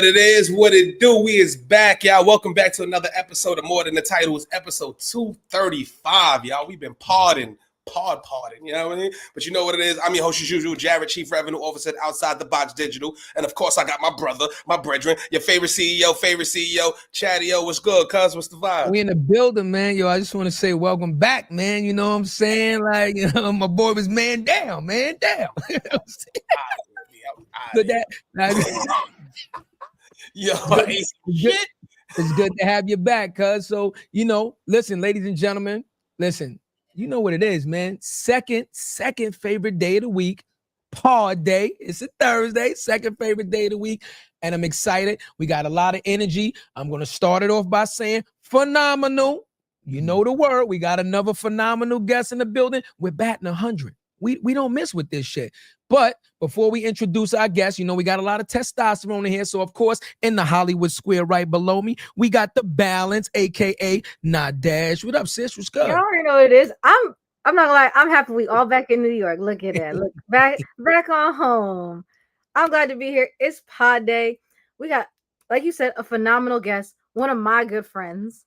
What it is, what it do. We is back, y'all. Welcome back to another episode of More Than the Title. It's episode 235, y'all. We've been partying, you know what I mean? But you know what it is. I'm your host as usual, Jared, Chief Revenue Officer outside the box digital. And of course, I got my brother, my brethren, your favorite CEO, Chadeo. What's good, cuz? What's the vibe? We in the building, man. Yo, I just want to say welcome back, man. You know what I'm saying? Like, you know, my boy was man down. You know what I'm saying? But Yo, it's good to have you back, cuz. So, you know, listen, ladies and gentlemen, listen, you know what it is, man. Second favorite day of the week, Pod Day. It's a Thursday, second favorite day of the week, and I'm excited. We got a lot of energy. I'm going to start it off by saying phenomenal. You know the word. We got another phenomenal guest in the building. We're batting 100. We don't miss with this shit. But before we introduce our guest, you know, we got a lot of testosterone in here. So, of course, in the Hollywood Square right below me, we got the Balance, a.k.a. Nadege. What up, sis? What's good? You already know what it is. I'm not gonna lie. I'm happy we all back in New York. Look at that. Look, back on home. I'm glad to be here. It's Pod Day. We got, like you said, a phenomenal guest. One of my good friends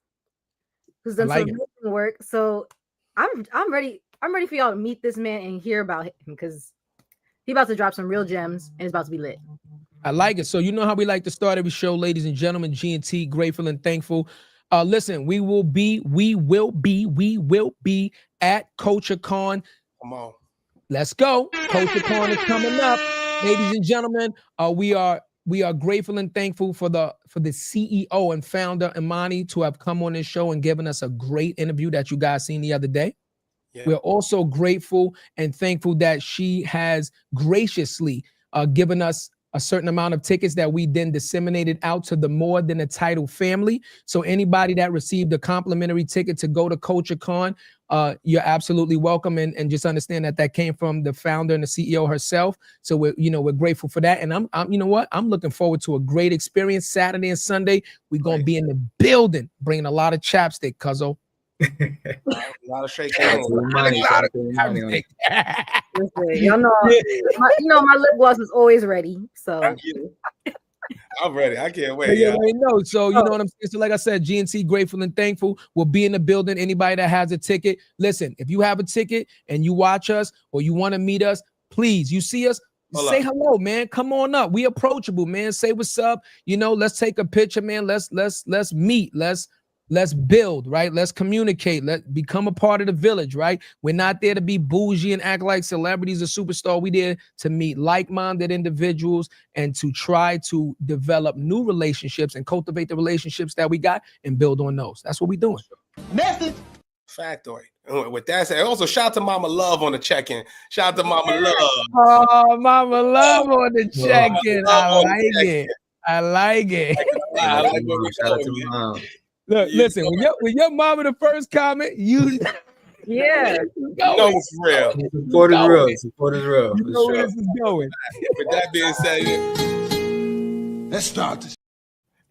who's done some amazing work. So I'm ready. I'm ready for y'all to meet this man and hear about him because he's about to drop some real gems and it's about to be lit. I like it. So you know how we like to start every show, ladies and gentlemen. G&T, grateful and thankful. Listen, we will be at CultureCon. Come on. Let's go. CultureCon is coming up. Ladies and gentlemen, we are grateful and thankful for the CEO and founder, Imani, to have come on this show and given us a great interview that you guys seen the other day. Yeah. We're also grateful and thankful that she has graciously given us a certain amount of tickets that we then disseminated out to the More Than a Title family. So anybody that received a complimentary ticket to go to CultureCon, you're absolutely welcome. And just understand that came from the founder and the CEO herself. So we're grateful for that. And I'm you know what? I'm looking forward to a great experience Saturday and Sunday. We're going to be in the building, bringing a lot of chapstick, cuzzo. A lot of shake hands. Y'all know, my lip gloss is always ready. So I'm ready. I can't wait. Yeah, know. So you know what I'm saying. So like I said, GNC, grateful and thankful. We'll be in the building. Anybody that has a ticket, listen. If you have a ticket and you watch us or you want to meet us, please. You see us. Say hello, man. Come on up. We approachable, man. Say what's up. You know, let's take a picture, man. Let's meet. Let's build, right? Let's communicate. Let's become a part of the village, right? We're not there to be bougie and act like celebrities or superstars. We're there to meet like-minded individuals and to try to develop new relationships and cultivate the relationships that we got and build on those. That's what we're doing. Message. Factoid. With that said, also shout out to Mama Love on the check-in. Shout out to Mama Love. Oh, Mama Love on the check-in. I like it. I like what we're shout out to Mom. Look, listen, when your mama the first comment, you yeah. No, it's real. Support is real. Support is real. You know where this is going. With that being said, let's start this.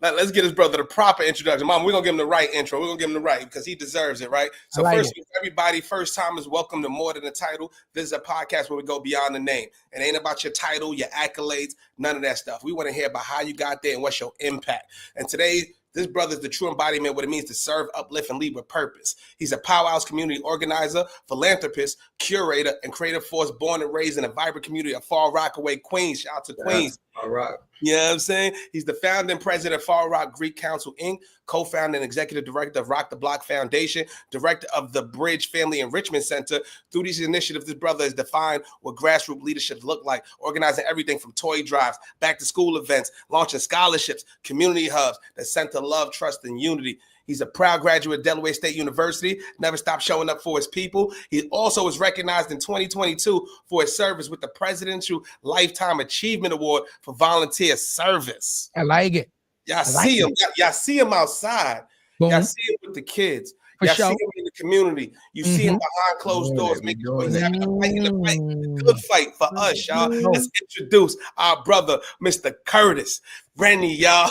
Let's get his brother the proper introduction. Mom, we're going to give him the right intro. We're going to give him the right because he deserves it, right? So first, everybody, first timers, welcome to More Than a Title. This is a podcast where we go beyond the name. It ain't about your title, your accolades, none of that stuff. We want to hear about how you got there and what's your impact. And today, this brother is the true embodiment of what it means to serve, uplift, and lead with purpose. He's a powerhouse community organizer, philanthropist, curator, and creative force born and raised in a vibrant community of Far Rockaway, Queens. Shout out to Queens. All right. You know what I'm saying? He's the founder and president of Far Rock Greek Council, Inc., co-founder and executive director of Rock the Block Foundation, director of the B.R.I.D.G.E Family Enrichment Center. Through these initiatives, this brother has defined what grassroots leadership look like, organizing everything from toy drives, back to school events, launching scholarships, community hubs that center love, trust, and unity. He's a proud graduate of Delaware State University, never stopped showing up for his people. He also was recognized in 2022 for his service with the Presidential Lifetime Achievement Award for volunteer service. I like it. Y'all see him. Y'all see him outside. Boom. Y'all see him with the kids. For Y'all sure. see him in the community. You see him behind closed doors, making sure he's having a fight in the fight. Good fight for us, y'all. Let's introduce our brother, Mr. Curtis Rennie, y'all.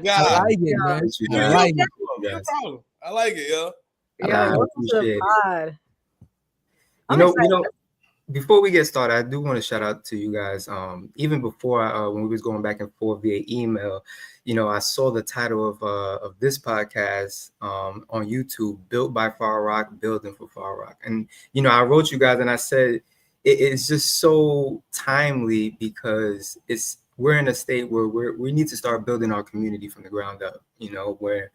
God. I like it, man. I like it. No problem. I like it, yo. Yeah, I appreciate it. I'm excited. before we get started, I do want to shout out to you guys. Even before when we was going back and forth via email, I saw the title of this podcast on YouTube, Built by Far Rock, Building for Far Rock. And, I wrote you guys and I said, it's just so timely because we're in a state where we need to start building our community from the ground up, where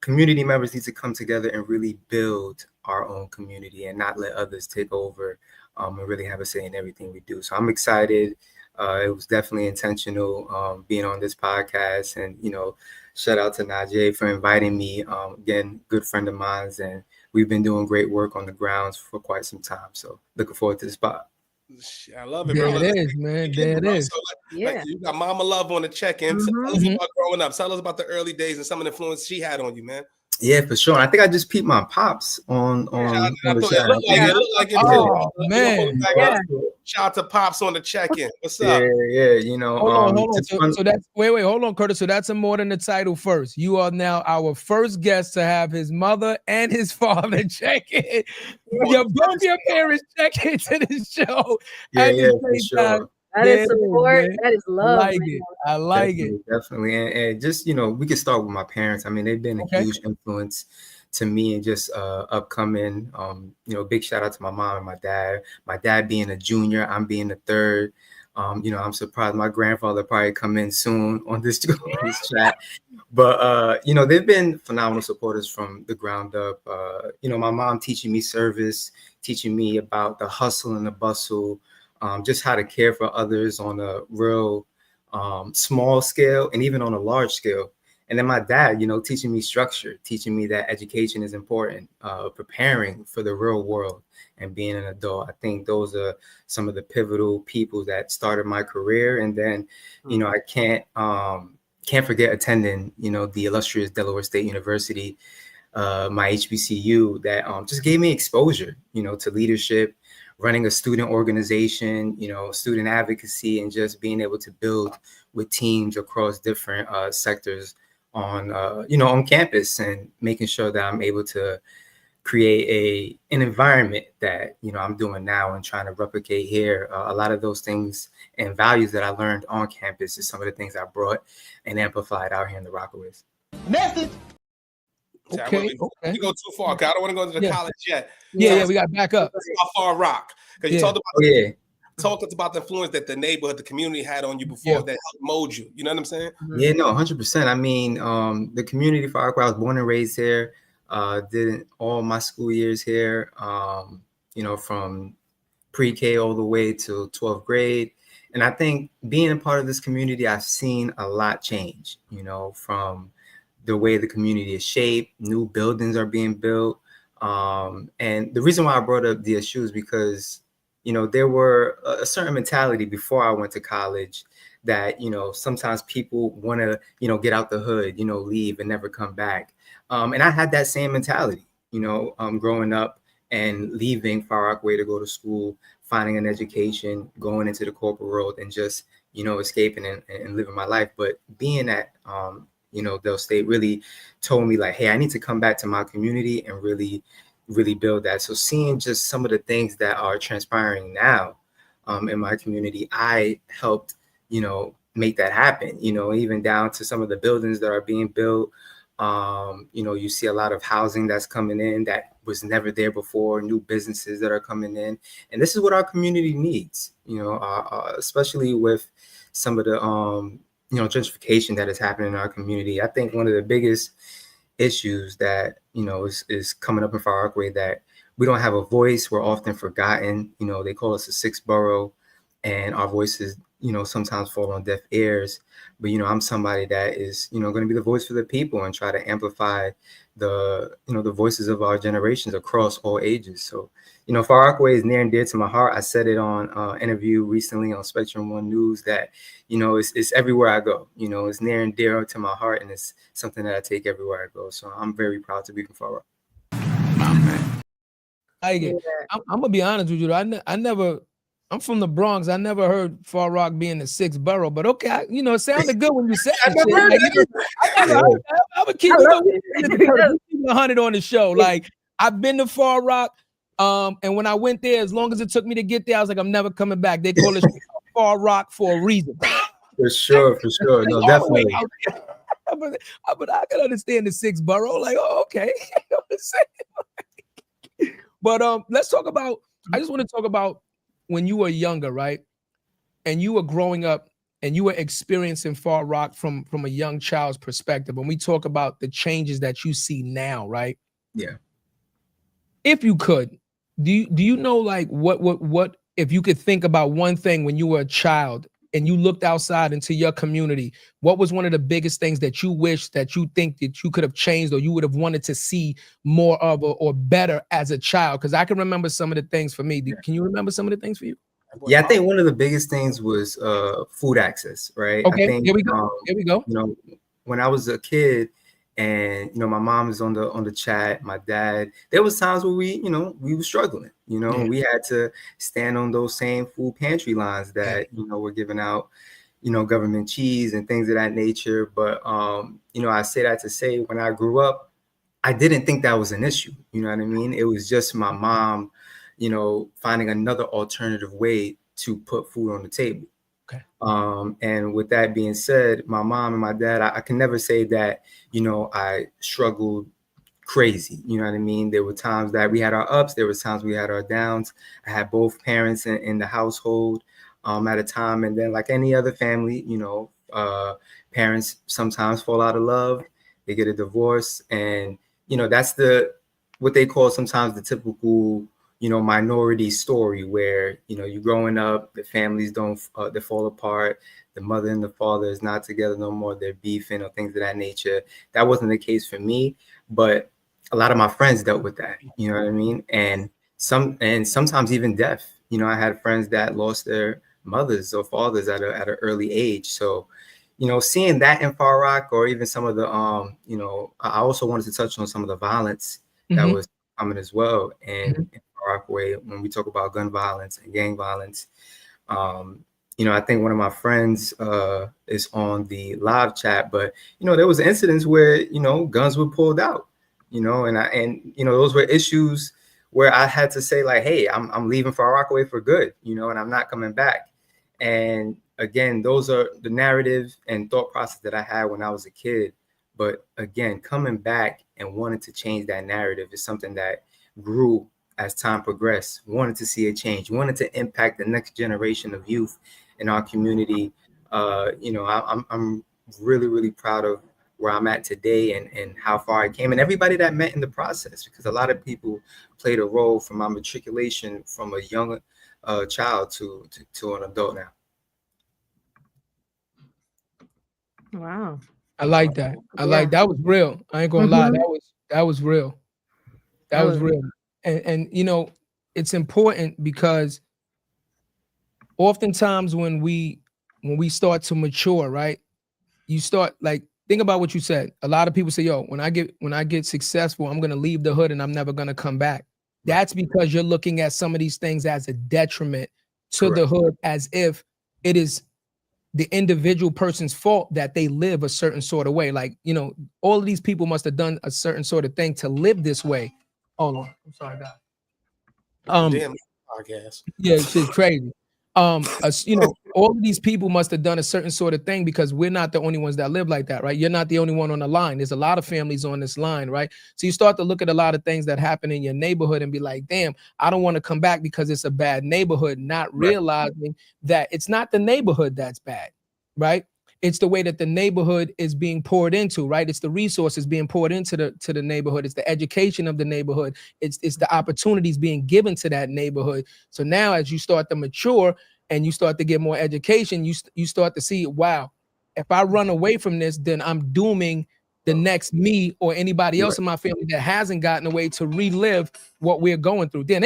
community members need to come together and really build our own community and not let others take over and really have a say in everything we do. So I'm excited. It was definitely intentional being on this podcast, and shout out to Nadege for inviting me. Again, good friend of mine, and we've been doing great work on the grounds for quite some time. So looking forward to the spot. I love it, bro. There it is, man. There it is. So like you got Mama Love on the check-in. Tell us about growing up. Tell us about the early days and some of the influence she had on you, man. Yeah, for sure. I think I just peeped my pops on the chat. It looked like it too. Man. Shout out to Pops on the check-in. What's up? Yeah. Hold on. So that's wait, hold on, Curtis. So that's more than the title first. You are now our first guest to have his mother and his father check in. Both your parents check into the show. Yeah, for sure. That is support. That is love. I like it. Definitely. And just, we could start with my parents. I mean, they've been a huge influence to me and just upcoming. Big shout out to my mom and my dad. My dad being a junior, I'm being a third. I'm surprised my grandfather probably come in soon on this chat. But, they've been phenomenal supporters from the ground up. My mom teaching me service, teaching me about the hustle and the bustle. Just how to care for others on a real small scale and even on a large scale. And then my dad, teaching me structure, teaching me that education is important, preparing for the real world and being an adult. I think those are some of the pivotal people that started my career. And then, I can't forget attending, the illustrious Delaware State University, my HBCU, that just gave me exposure, to leadership, running a student organization, student advocacy, and just being able to build with teams across different sectors on campus, and making sure that I'm able to create an environment that, I'm doing now and trying to replicate here. A lot of those things and values that I learned on campus is some of the things I brought and amplified out here in the Rockaways. Message. Okay. You go too far. I don't want to go into the college yet. Yeah, we got to back up. About Far Rock, because you talked about talked about the influence that the neighborhood, the community had on you before that helped mold you. You know what I'm saying? Yeah, no, 100%. I mean, the community Far Rockaway, I was born and raised here. Did all my school years here. From pre-K all the way to 12th grade. And I think being a part of this community, I've seen a lot change. From the way the community is shaped, new buildings are being built. And the reason why I brought up DSU is because, there were a certain mentality before I went to college that, sometimes people want to, get out the hood, leave and never come back. And I had that same mentality, growing up and leaving Far Rockaway to go to school, finding an education, going into the corporate world and just, escaping and living my life. But being at, Del State really told me like, hey, I need to come back to my community and really build that. So seeing just some of the things that are transpiring now in my community, I helped, make that happen, even down to some of the buildings that are being built. You see a lot of housing that's coming in that was never there before, new businesses that are coming in. And this is what our community needs, especially with some of the, gentrification that is happening in our community. I think one of the biggest issues that, is coming up in Far Rockaway, that we don't have a voice. We're often forgotten. They call us a sixth borough, and our voices, sometimes fall on deaf ears. But, I'm somebody that is, going to be the voice for the people and try to amplify the voices of our generations across all ages. So, Far Rockaway is near and dear to my heart. I said it on an interview recently on Spectrum One News that, it's everywhere I go. It's near and dear to my heart, and it's something that I take everywhere I go. So I'm very proud to be from Far Rockaway. I'm gonna be honest with you. I'm from the Bronx. I never heard Far Rock being the sixth borough, but okay, it sounded good when you said it. I would keep it 100 on the show. Like, I've been to Far Rock. And when I went there, as long as it took me to get there, I was like, I'm never coming back. They call it Far Rock for a reason. For sure. No, definitely. But I can understand the 6 borough. Like, oh, okay. But let's talk about. I just want to talk about when you were younger, right? And you were growing up, and you were experiencing Far Rock from a young child's perspective. When we talk about the changes that you see now, right? Yeah. If you could, do you know like what if you could think about one thing when you were a child and you looked outside into your community, what was one of the biggest things that you wish that you think that you could have changed or you would have wanted to see more of or better as a child? Because I can remember some of the things for me. Can you remember some of the things for you? Yeah, I think one of the biggest things was food access, right? Okay, I think, here we go. You know, when I was a kid, and you know, my mom is on the chat, my dad, there was times where we were struggling, and we had to stand on those same food pantry lines that were giving out government cheese and things of that nature. But I say that to say, when I grew up, I didn't think that was an issue. You know what I mean? It was just my mom finding another alternative way to put food on the table. Okay. And with that being said, my mom and my dad, I can never say that, I struggled crazy. You know what I mean? There were times that we had our ups. There were times we had our downs. I had both parents in the household at a time. And then like any other family, parents sometimes fall out of love. They get a divorce. And, that's what they call sometimes the typical minority story where, you're growing up, the families they fall apart. The mother and the father is not together no more. They're beefing or things of that nature. That wasn't the case for me, but a lot of my friends dealt with that. You know what I mean? And sometimes even death. I had friends that lost their mothers or fathers at an early age. So, seeing that in Far Rock, or even some of the, I also wanted to touch on some of the violence that was coming as well. And in Far Rockaway, when we talk about gun violence and gang violence, I think one of my friends is on the live chat, but there was incidents where guns were pulled out, and those were issues where I had to say like, hey, I'm leaving Far Rockaway for good, and I'm not coming back. And again, those are the narrative and thought process that I had when I was a kid. But again, coming back and wanting to change that narrative is something that grew as time progressed. Wanted to see a change, wanted to impact the next generation of youth in our community. I'm really, really proud of where I'm at today and how far I came, and everybody that met in the process, because a lot of people played a role from my matriculation from a young child to an adult now. Wow. I like that. That was real. I ain't gonna lie. That was real. That was real. And it's important because oftentimes when we start to mature, right? You start like, think about what you said. A lot of people say, yo, when I get successful, I'm gonna leave the hood and I'm never gonna come back. That's because you're looking at some of these things as a detriment to the hood, as if it is the individual person's fault that they live a certain sort of way. Like, all of these people must have done a certain sort of thing to live this way. Hold on. I'm sorry, guys. Damn podcast. Yeah, it's just crazy. All of these people must have done a certain sort of thing, because we're not the only ones that live like that, right? You're not the only one on the line. There's a lot of families on this line, right? So you start to look at a lot of things that happen in your neighborhood and be like, damn, I don't want to come back because it's a bad neighborhood, not realizing that it's not the neighborhood that's bad, right? It's the way that the neighborhood is being poured into, right? It's the resources being poured into the neighborhood. It's the education of the neighborhood. It's the opportunities being given to that neighborhood. So now as you start to mature and you start to get more education, you start to see, wow, if I run away from this, then I'm dooming the next me or anybody else in my family that hasn't gotten away to relive what we're going through. Then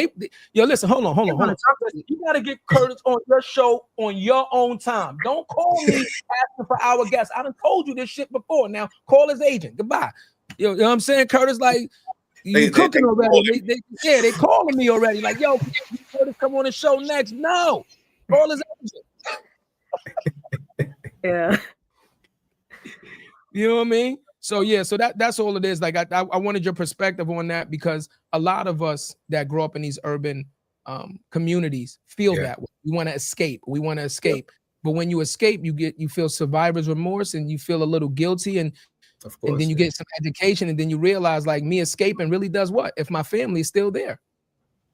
listen, hold on. You got to get Curtis on your show on your own time. Don't call me asking for our guests. I done told you this shit before. Now call his agent. Goodbye. You know what I'm saying, Curtis? Like, you cooking already. They calling me already. Like, yo, Curtis come on the show next. No, call his agent. Yeah. You know what I mean? So yeah, so that's all it is. Like I wanted your perspective on that, because a lot of us that grow up in these urban communities feel that way. We want to escape. We want to escape. But when you escape, you feel survivor's remorse, and you feel a little guilty, and Of course, then you get some education, and then you realize, like, me escaping really does what? If my family is still there,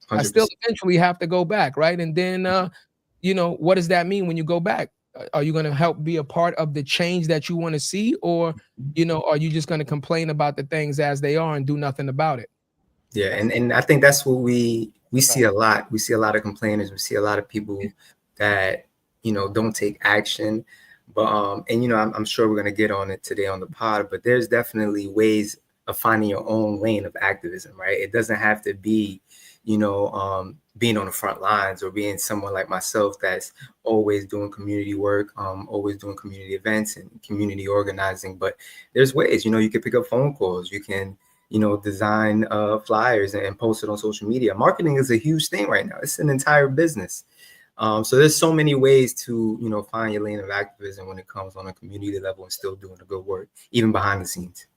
100%. I still eventually have to go back, right? And then you know, what does that mean when you go back? Are you going to help be a part of the change that you want to see, or you know, are you just going to complain about the things as they are and do nothing about it? Yeah, and I think that's what we see a lot. We see a lot of complainers. We see a lot of people that, you know, don't take action. But and you know, I'm sure we're going to get on it today on the pod, but there's definitely ways of finding your own lane of activism, right? It doesn't have to be, you know, being on the front lines, or being someone like myself that's always doing community work, always doing community events and community organizing. But there's ways, you know, you can pick up phone calls, you can, you know, design flyers and post it on social media. Marketing is a huge thing right now. It's an entire business. So there's so many ways to, you know, find your lane of activism when it comes on a community level and still doing the good work, even behind the scenes.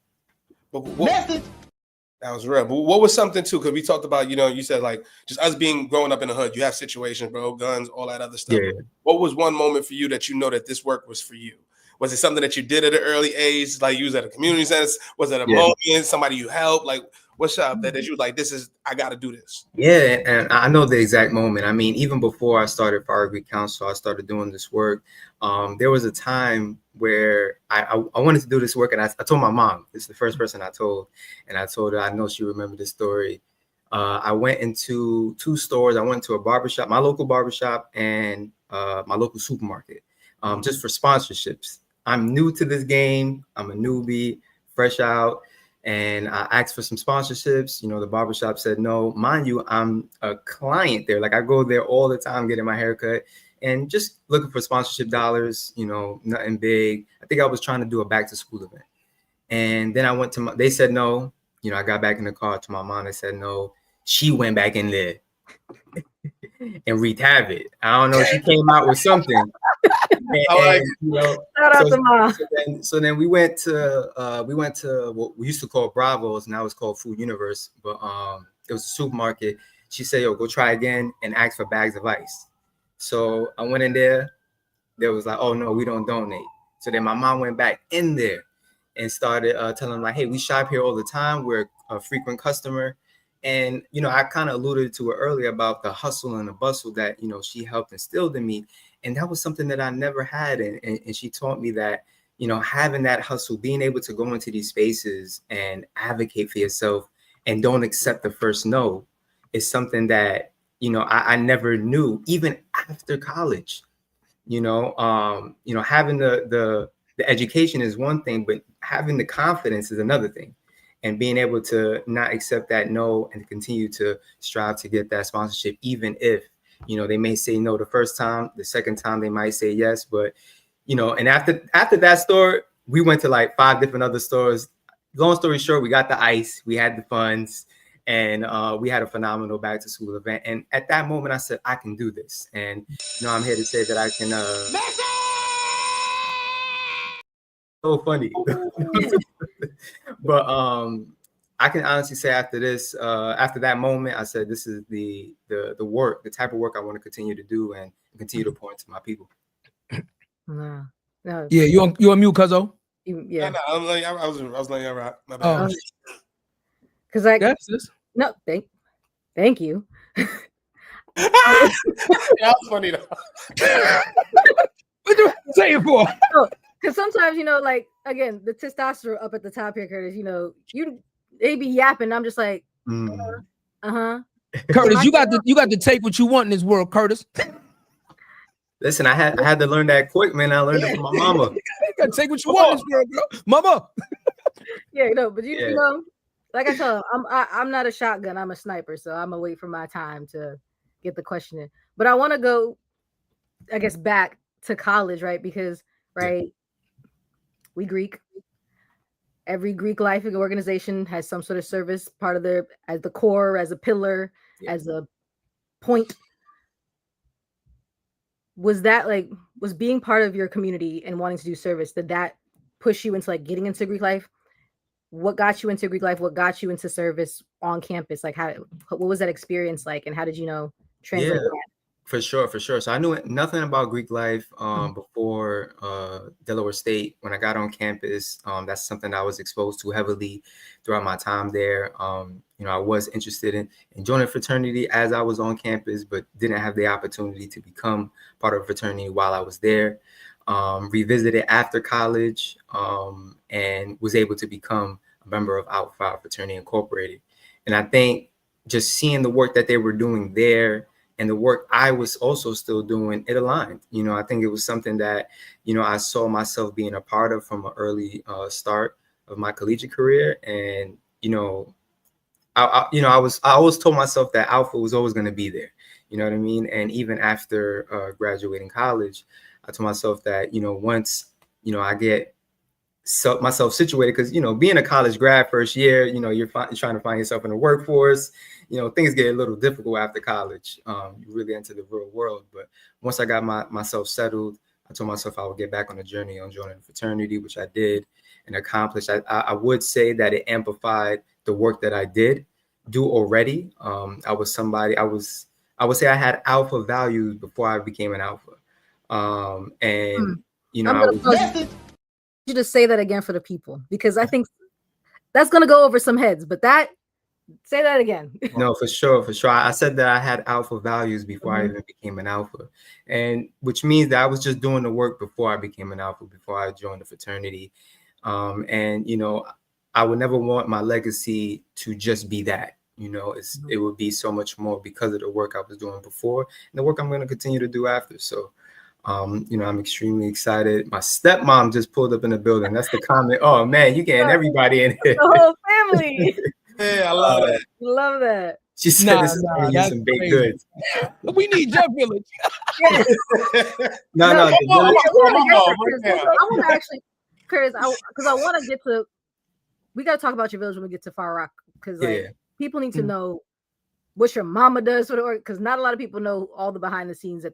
That was real. But what was something too? Because we talked about, you know, you said like just us growing up in the hood, you have situations, bro, guns, all that other stuff. Yeah. What was one moment for you that you know that this work was for you? Was it something that you did at an early age, like you was at a community center? Was it a moment, somebody you helped? Like, what's up that you was like, I got to do this? Yeah, and I know the exact moment. I mean, even before I started Far Rockaway Council, I started doing this work. There was a time where I wanted to do this work, and I told my mom. This is the first person I told, and I told her, I know she remembered this story. I went into 2 stores. I went to a barbershop, my local barbershop, and my local supermarket, just for sponsorships. I'm new to this game. I'm a newbie, fresh out. And I asked for some sponsorships. You know, the barbershop said no. Mind you, I'm a client there. Like, I go there all the time getting my haircut and just looking for sponsorship dollars, you know, nothing big. I think I was trying to do a back to school event. And then I went to they said no. You know, I got back in the car to my mom. They said no. She went back in there and wreaked havoc. I don't know. She came out with something. And, you know, shout out to mom. So then we went to what we used to call Bravo's, now it's called Food Universe, but it was a supermarket. She said, yo, go try again and ask for bags of ice. So I went in there. There was like, oh no, we don't donate. So then my mom went back in there and started telling them like, hey, we shop here all the time. We're a frequent customer. And, you know, I kind of alluded to it earlier about the hustle and the bustle that, you know, she helped instill in me. And that was something that I never had. And she taught me that, you know, having that hustle, being able to go into these spaces and advocate for yourself and don't accept the first no is something that, you know, I never knew, even after college. You know, having the education is one thing, but having the confidence is another thing. And being able to not accept that no and continue to strive to get that sponsorship, even if, you know, they may say no the first time, the second time they might say yes. But, you know, and after that store, we went to like 5 different other stores. Long story short, we got the ice, we had the funds, and we had a phenomenal back to school event. And at that moment, I said, I can do this. And, you know, I'm here to say that I can. So funny. But I can honestly say after that moment, I said, this is the work, the type of work I want to continue to do and continue to point to my people. No. Yeah, you on mute, Cuzzo? Yeah. No, I was letting you right. My bad. Because I yes, this. No, thank you. That was funny though. What you say it for? Because sometimes, you know, like, again, the testosterone up at the top here, Curtis, you know, they be yapping. I'm just like, Curtis, you got to take what you want in this world, Curtis. Listen, I had to learn that quick, man. I learned it from my mama. You got to take what you want in this world, bro. Mama. Yeah, no, but you know, like I tell them, I'm not a shotgun. I'm a sniper. So I'm going to wait for my time to get the question in. But I want to go, I guess, back to college, right? Because, right, we Greek. Every Greek life organization has some sort of service, part of their, as the core, as a pillar, as a point. Was being part of your community and wanting to do service, did that push you into like getting into Greek life? what got you into Greek life? What got you into service on campus? Like what was that experience like? And how did you translate that? For sure. So I knew nothing about Greek life before Delaware State. When I got on campus, that's something I was exposed to heavily throughout my time there. I was interested in joining a fraternity as I was on campus, but didn't have the opportunity to become part of a fraternity while I was there. Revisited after college and was able to become a member of Alpha Phi Fraternity Incorporated. And I think just seeing the work that they were doing there and the work I was also still doing, it aligned. I think it was something that, I saw myself being a part of from an early start of my collegiate career. And, I always told myself that Alpha was always going to be there. You know what I mean? And even after graduating college, I told myself that, once, I get myself situated, because, being a college grad first year, you're trying to find yourself in the workforce. Things get a little difficult after college. You really enter the real world. But once I got myself settled, I told myself I would get back on the journey on joining a fraternity, which I did and accomplished. I would say that it amplified the work that I did do already. I would say I had alpha values before I became an alpha. I'm gonna you just say that again for the people, because I think that's gonna go over some heads. But say that again. No, for sure. I said that I had alpha values before I even became an alpha, and which means that I was just doing the work before I became an alpha, before I joined the fraternity. And I would never want my legacy to just be that. It would be so much more because of the work I was doing before and the work I'm going to continue to do after. So, I'm extremely excited. My stepmom just pulled up in the building. That's the comment. Oh man, you getting everybody in here. The whole family. Yeah, I love that. Love that. She said this is some baked goods. We need your village. No. I want to actually, Curtis, because I want to get to. We got to talk about your village when we get to Far Rock, because people need to know what your mama does for the org, because not a lot of people know all the behind the scenes that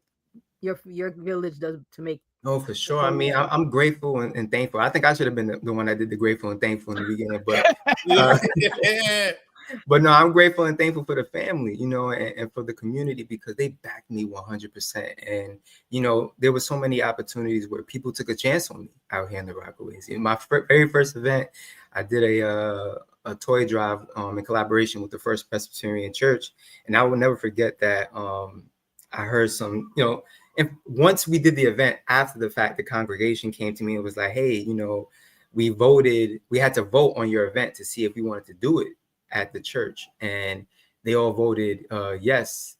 your village does to make. Oh, for sure. I mean, I'm grateful and thankful. I think I should have been the one that did the grateful and thankful in the beginning, but but no, I'm grateful and thankful for the family, and for the community, because they backed me 100%. And, there were so many opportunities where people took a chance on me out here in the Rockaways. In my very first event, I did a toy drive in collaboration with the First Presbyterian Church. And I will never forget that I heard some, and once we did the event, after the fact, the congregation came to me and was like, hey, we had to vote on your event to see if we wanted to do it at the church. And they all voted yes.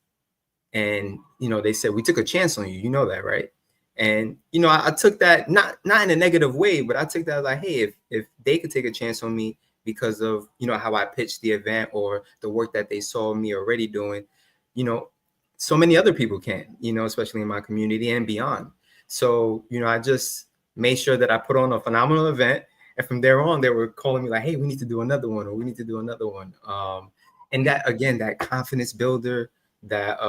And, they said, we took a chance on you. You know that, right? And, I took that not in a negative way, but I took that like, hey, if they could take a chance on me because of, how I pitched the event or the work that they saw me already doing, so many other people can, especially in my community and beyond. So, I just made sure that I put on a phenomenal event. And from there on, they were calling me like, hey, we need to do another one, or we need to do another one. And that, again, that confidence builder, that,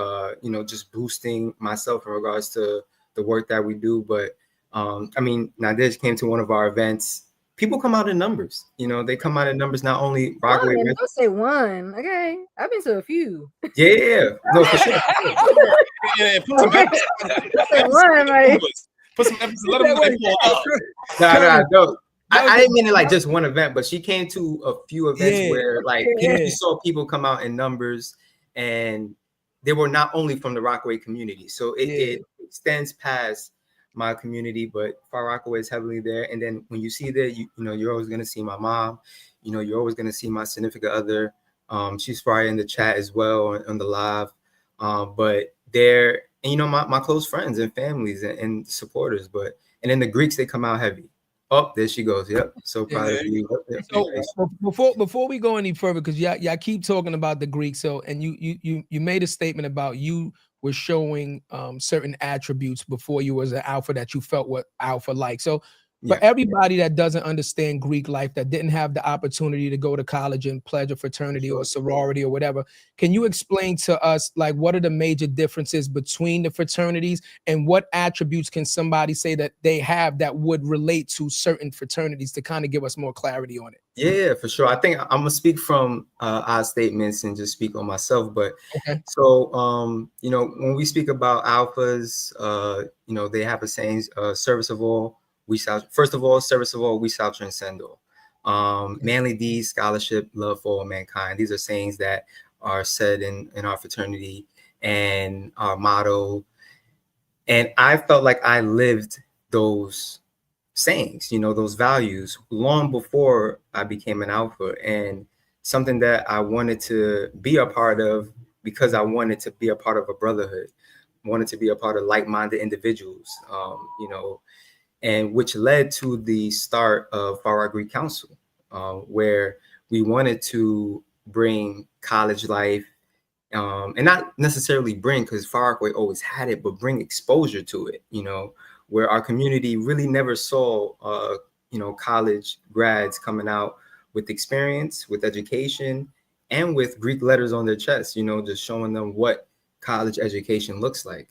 just boosting myself in regards to the work that we do. But Nadege came to one of our events. People come out in numbers, they come out in numbers, not only Rockaway. Don't say one. Okay. I've been to a few. Yeah. No, for sure. Put some emphasis. Let them No. I didn't mean it like just one event, but she came to a few events where you saw people come out in numbers, and they were not only from the Rockaway community. So it extends past my community, but Far Rockaway is heavily there. And then when you see there, you're always going to see my mom, you're always going to see my significant other. She's probably in the chat as well on the live. But they're, my close friends and families and supporters. And then the Greeks, they come out heavy. Oh, there she goes. Yep. So proud of you. So before we go any further, because y'all keep talking about the Greeks. So, and you made a statement about you were showing certain attributes before you was an alpha that you felt what alpha like. So For everybody that doesn't understand Greek life, that didn't have the opportunity to go to college and pledge a fraternity or sorority or whatever, can you explain to us, like, what are the major differences between the fraternities, and what attributes can somebody say that they have that would relate to certain fraternities, to kind of give us more clarity on it? Yeah, for sure. I think I'm gonna speak from our statements and just speak on myself. But so you know, when we speak about alphas, you know, they have a saying, service of all, we shall, first of all, service of all, we shall transcend all. Manly deeds, scholarship, love for all mankind. These are sayings that are said in our fraternity and our motto. And I felt like I lived those sayings, you know, those values long before I became an alpha, and something that I wanted to be a part of because I wanted to be a part of a brotherhood, wanted to be a part of like-minded individuals, you know, and which led to the start of Far Rockaway Council, where we wanted to bring college life, and not necessarily bring, because Far Rockaway always had it, but bring exposure to it, you know, where our community really never saw, you know, college grads coming out with experience, with education, and with Greek letters on their chest, you know, just showing them what college education looks like.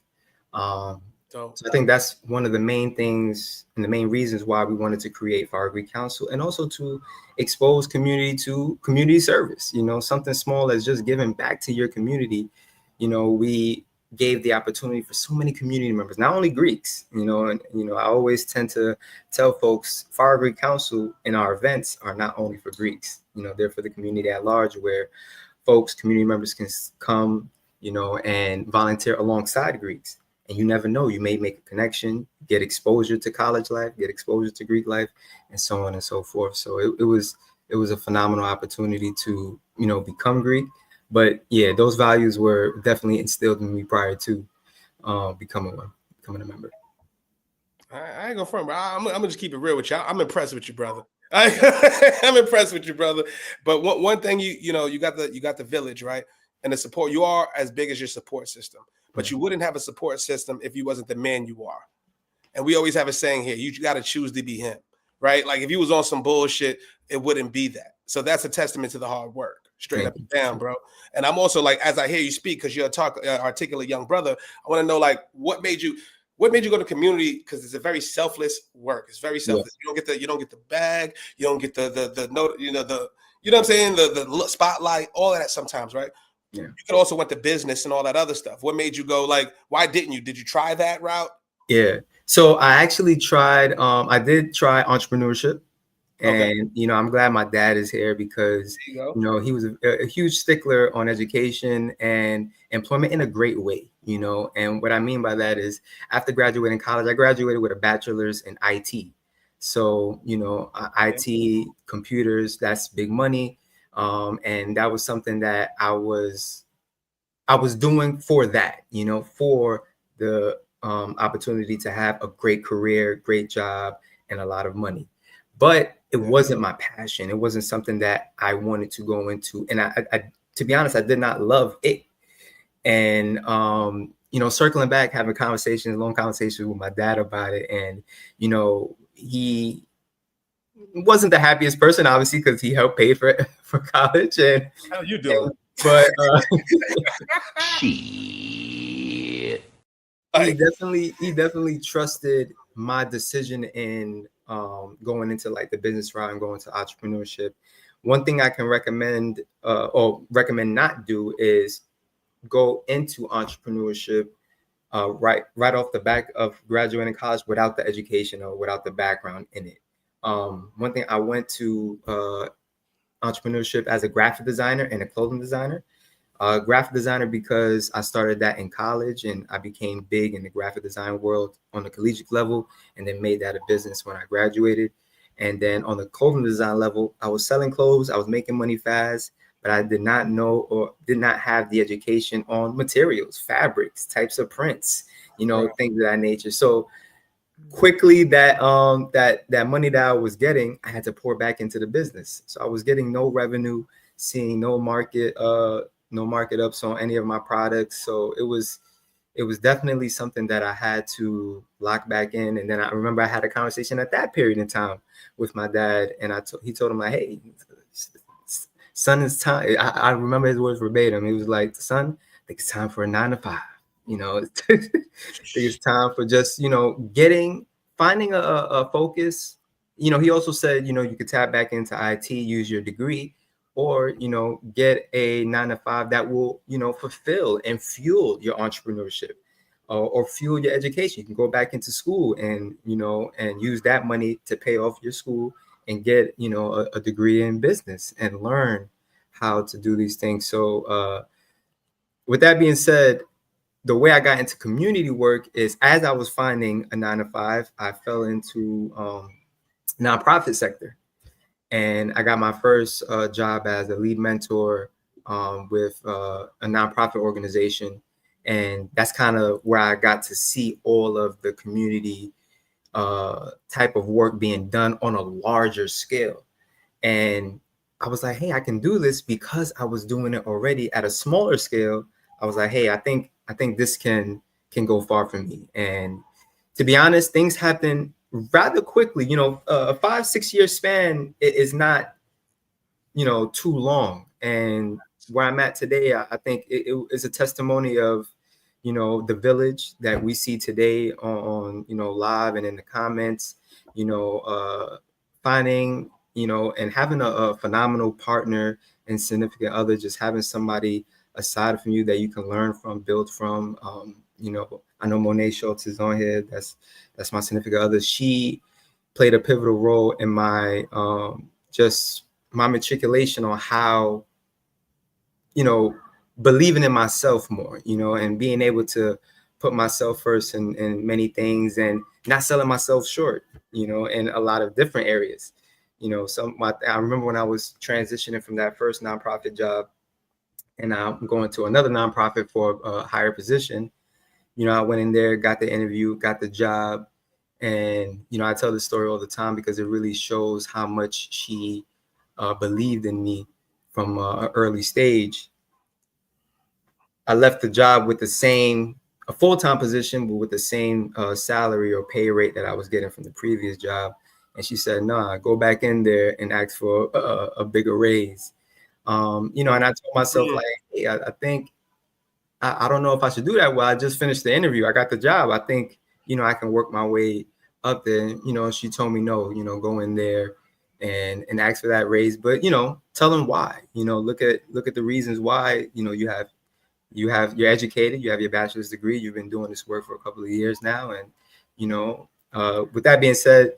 So I think that's one of the main things and the main reasons why we wanted to create Far Rockaway Council, and also to expose community to community service, you know, something small as just giving back to your community. You know, we gave the opportunity for so many community members, not only Greeks, you know, and, you know, I always tend to tell folks Far Rockaway Council and our events are not only for Greeks, you know, they're for the community at large, where folks, community members can come, you know, and volunteer alongside Greeks. And you never know, you may make a connection, get exposure to college life, get exposure to Greek life, and so on and so forth. So it was a phenomenal opportunity to, you know, become Greek. But yeah, those values were definitely instilled in me prior to becoming a member. I ain't gonna front, bro. I'm gonna just keep it real with you. I'm impressed with you, brother. I'm impressed with you, brother. But one thing, you know, you got the village, right? And the support. You are as big as your support system. But you wouldn't have a support system if you wasn't the man you are. And we always have a saying here, you got to choose to be him, right? Like if you was on some bullshit, it wouldn't be that. So that's a testament to the hard work, straight up and down, bro. And I'm also like, as I hear you speak, because you're a articulate young brother, I want to know, like, what made you go to community? Because it's a very selfless work. It's very selfless. Yeah. You don't get the bag, you don't get the note, you know what I'm saying, the spotlight, all of that sometimes, right? Yeah. You could also went to business and all that other stuff. What made you go, like, why didn't you? Did you try that route? Yeah. So I actually tried, I did try entrepreneurship. And, you know, I'm glad my dad is here because, you know, he was a huge stickler on education and employment in a great way, you know. And what I mean by that is after graduating college, I graduated with a bachelor's in IT. So, you know, IT, computers, that's big money. And that was something that I was doing for that, you know, for the opportunity to have a great career, great job, and a lot of money. But it wasn't my passion. It wasn't something that I wanted to go into. And I to be honest, I did not love it. And, you know, circling back, having long conversations with my dad about it. And, you know, he wasn't the happiest person, obviously, because he helped pay for college. And how you doing? But shit. He definitely trusted my decision in going into like the business route and going to entrepreneurship. One thing I can recommend or recommend not do is go into entrepreneurship right off the back of graduating college without the education or without the background in it. One thing, I went to entrepreneurship as a graphic designer and a clothing designer. Graphic designer because I started that in college and I became big in the graphic design world on the collegiate level, and then made that a business when I graduated. And then on the clothing design level, I was selling clothes, I was making money fast, but I did not know or did not have the education on materials, fabrics, types of prints, you know, things of that nature. So quickly that money that I was getting, I had to pour back into the business. So I was getting no revenue, seeing no market ups on any of my products. So it was it was definitely something that I had to lock back in. And then I remember I had a conversation at that period in time with my dad, and he told him like, hey, son, it's time. I remember his words verbatim. He was like, son, I think it's time for a 9 to 5. You know, I think it's time for just, you know, finding a focus. You know, he also said, you know, you could tap back into IT, use your degree, or, you know, get a 9 to 5 that will, you know, fulfill and fuel your entrepreneurship, or fuel your education. You can go back into school and, you know, and use that money to pay off your school and get, you know, a degree in business and learn how to do these things. So with that being said, the way I got into community work is, as I was finding a 9 to 5, I fell into nonprofit sector. And I got my first job as a lead mentor with a nonprofit organization. And that's kind of where I got to see all of the community type of work being done on a larger scale. And I was like, hey, I can do this, because I was doing it already at a smaller scale. I was like, hey, I think this can go far for me. And to be honest, things happen rather quickly. You know, a 5-6 year span is not, you know, too long. And where I'm at today, I think it is a testimony of, you know, the village that we see today on, you know, live and in the comments, you know, finding, you know, and having a phenomenal partner and significant other, just having somebody aside from you that you can learn from, build from. You know, I know Monet Schultz is on here. That's my significant other. She played a pivotal role in my just my matriculation on how, you know, believing in myself more, you know, and being able to put myself first in many things and not selling myself short, you know, in a lot of different areas. You know, I remember when I was transitioning from that first nonprofit job, and I'm going to another nonprofit for a higher position. You know, I went in there, got the interview, got the job. And, you know, I tell this story all the time because it really shows how much she believed in me from an early stage. I left the job with a full-time position, but with the same salary or pay rate that I was getting from the previous job. And she said, nah, go back in there and ask for a bigger raise. You know, and I told myself, like, hey, I think, I don't know if I should do that. Well, I just finished the interview. I got the job. I think, you know, I can work my way up there. You know, she told me, no, you know, go in there and ask for that raise. But, you know, tell them why. You know, look at the reasons why. You know, you're educated, you have your bachelor's degree, you've been doing this work for a couple of years now. And, you know, with that being said,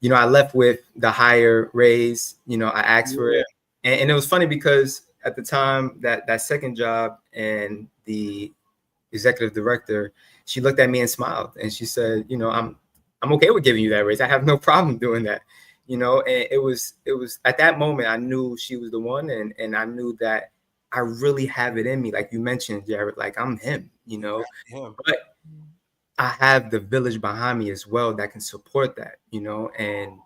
you know, I left with the higher raise. You know, I asked for it. And it was funny because at the time that second job, and the executive director, she looked at me and smiled, and she said, you know, I'm okay with giving you that raise. I have no problem doing that. You know, and it was at that moment I knew she was the one, and I knew that I really have it in me, like you mentioned, Jared, like I'm him, you know. But I have the village behind me as well that can support that, you know, and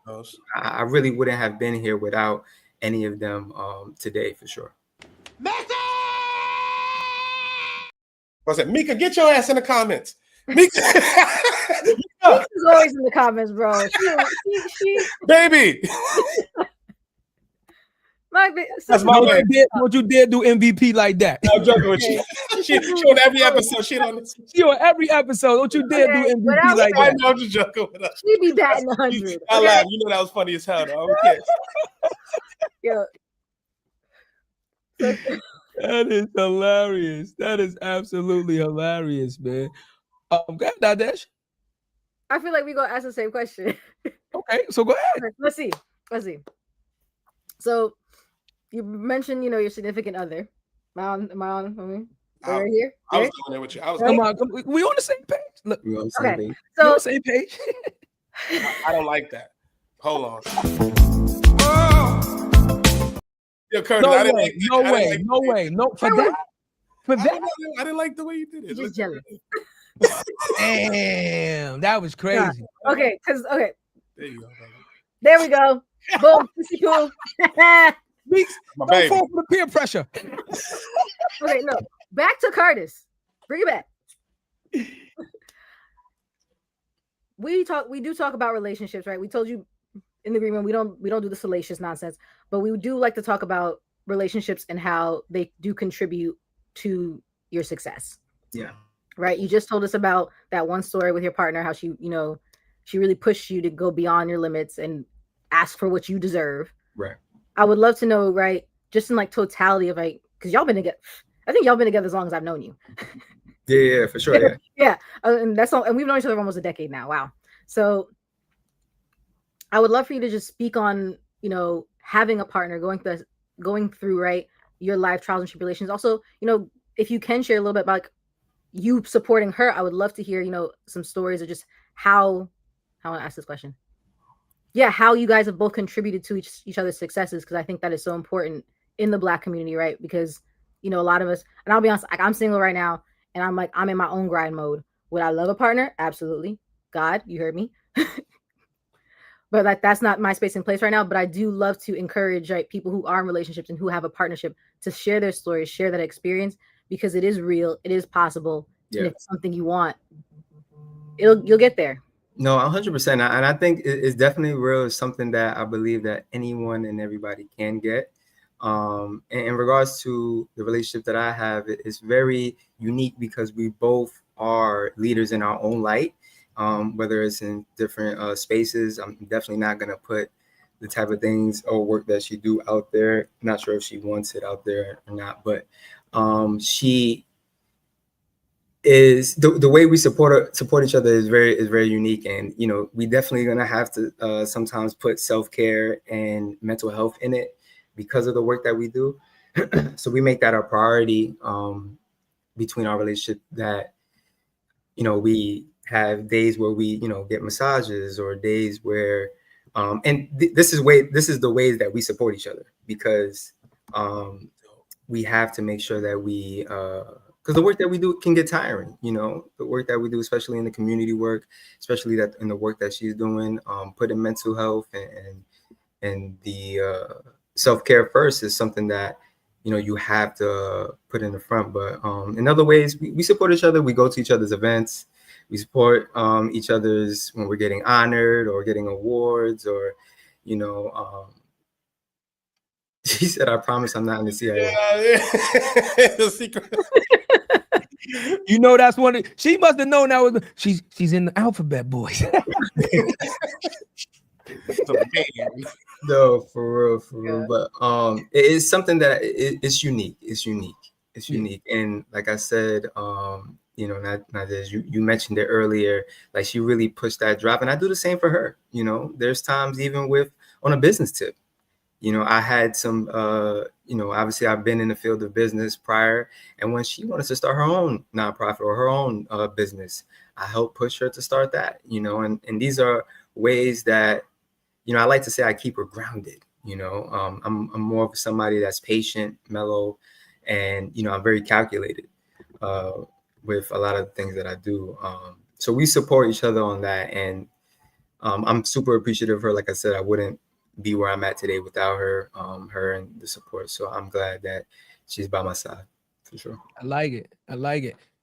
I really wouldn't have been here without any of them today, for sure. I said, Mika, get your ass in the comments. Mika. Mika's always in the comments, bro. She baby. That's my way. Don't you dare do MVP like that. I'm joking with you. She on every episode. She on every episode. Don't you dare do MVP like that. I know, I'm just joking with her. She be batting 100. I laugh. You know that was funny as hell, though. Okay. Yo. That is hilarious. That is absolutely hilarious, man. Go ahead, Nadege. I feel like we're gonna ask the same question. Okay, so go ahead. Okay, let's see. So you mentioned, you know, your significant other. Am I on for me? Right here? I was going there with you. Come on. We on the same page. Look, we on the same page. So, we on the same page. I don't like that. Hold on. Oh! Yo, Curtis, no I didn't way, like that. No way. For that. I didn't like the way you did it. Just jealous. Damn, that was crazy. Okay, There you go. There we go. Boom. Cool. Meeks, don't fall for the peer pressure. Okay, no. Back to Curtis. Bring it back. We do talk about relationships, right? We told you in the agreement we don't do the salacious nonsense, but we do like to talk about relationships and how they do contribute to your success. Yeah. Right. You just told us about that one story with your partner, how she, she really pushed you to go beyond your limits and ask for what you deserve. Right. I would love to know, right, just in like totality of like, because y'all been together. I think y'all been together as long as I've known you. Yeah, for sure. Yeah. Yeah. And that's all. And we've known each other for almost a decade now. Wow. So I would love for you to just speak on, having a partner, going through, right, your life trials and tribulations. Also, if you can share a little bit about like, you supporting her, I would love to hear, some stories of just how I want to ask this question. Yeah, how you guys have both contributed to each other's successes, because I think that is so important in the Black community, right? Because, a lot of us, and I'll be honest, like I'm single right now, and I'm in my own grind mode. Would I love a partner? Absolutely. God, you heard me. But that's not my space and place right now. But I do love to encourage, right, people who are in relationships and who have a partnership to share their stories, share that experience, because it is real, it is possible. Yeah. And if it's something you want, you'll get there. No, 100%. And I think it's definitely real. It's something that I believe that anyone and everybody can get. And in regards to the relationship that I have, it's very unique because we both are leaders in our own light. Whether it's in different spaces, I'm definitely not going to put the type of things or work that she do out there. Not sure if she wants it out there or not, but she is the way we support each other is very unique. And, we definitely going to have to sometimes put self-care and mental health in it because of the work that we do. So we make that a priority between our relationship, that, we have days where we, get massages, or days where, and this is the ways that we support each other, because we have to make sure that we, because the work that we do can get tiring, the work that we do, especially in the community work, especially that in the work that she's doing, putting mental health and the self-care first is something that, you have to put in the front. But in other ways, we support each other. We go to each other's events. We support each other's when we're getting honored or getting awards, or, she said, "I promise I'm not in the CIA." Yeah. The secret. That's one. She must have known that was. She's in the alphabet, boys. No, for real. But it is something that it's unique. It's unique. And like I said, Nadege, you mentioned it earlier, like she really pushed that drive, and I do the same for her. There's times even on a business tip, I had some, obviously I've been in the field of business prior, and when she wanted to start her own nonprofit or her own business, I helped push her to start that, and these are ways that, I like to say I keep her grounded. I'm more of somebody that's patient, mellow, and, I'm very calculated with a lot of the things that I do. So we support each other on that. And I'm super appreciative of her. Like I said, I wouldn't be where I'm at today without her, her and the support. So I'm glad that she's by my side, for sure. I like it.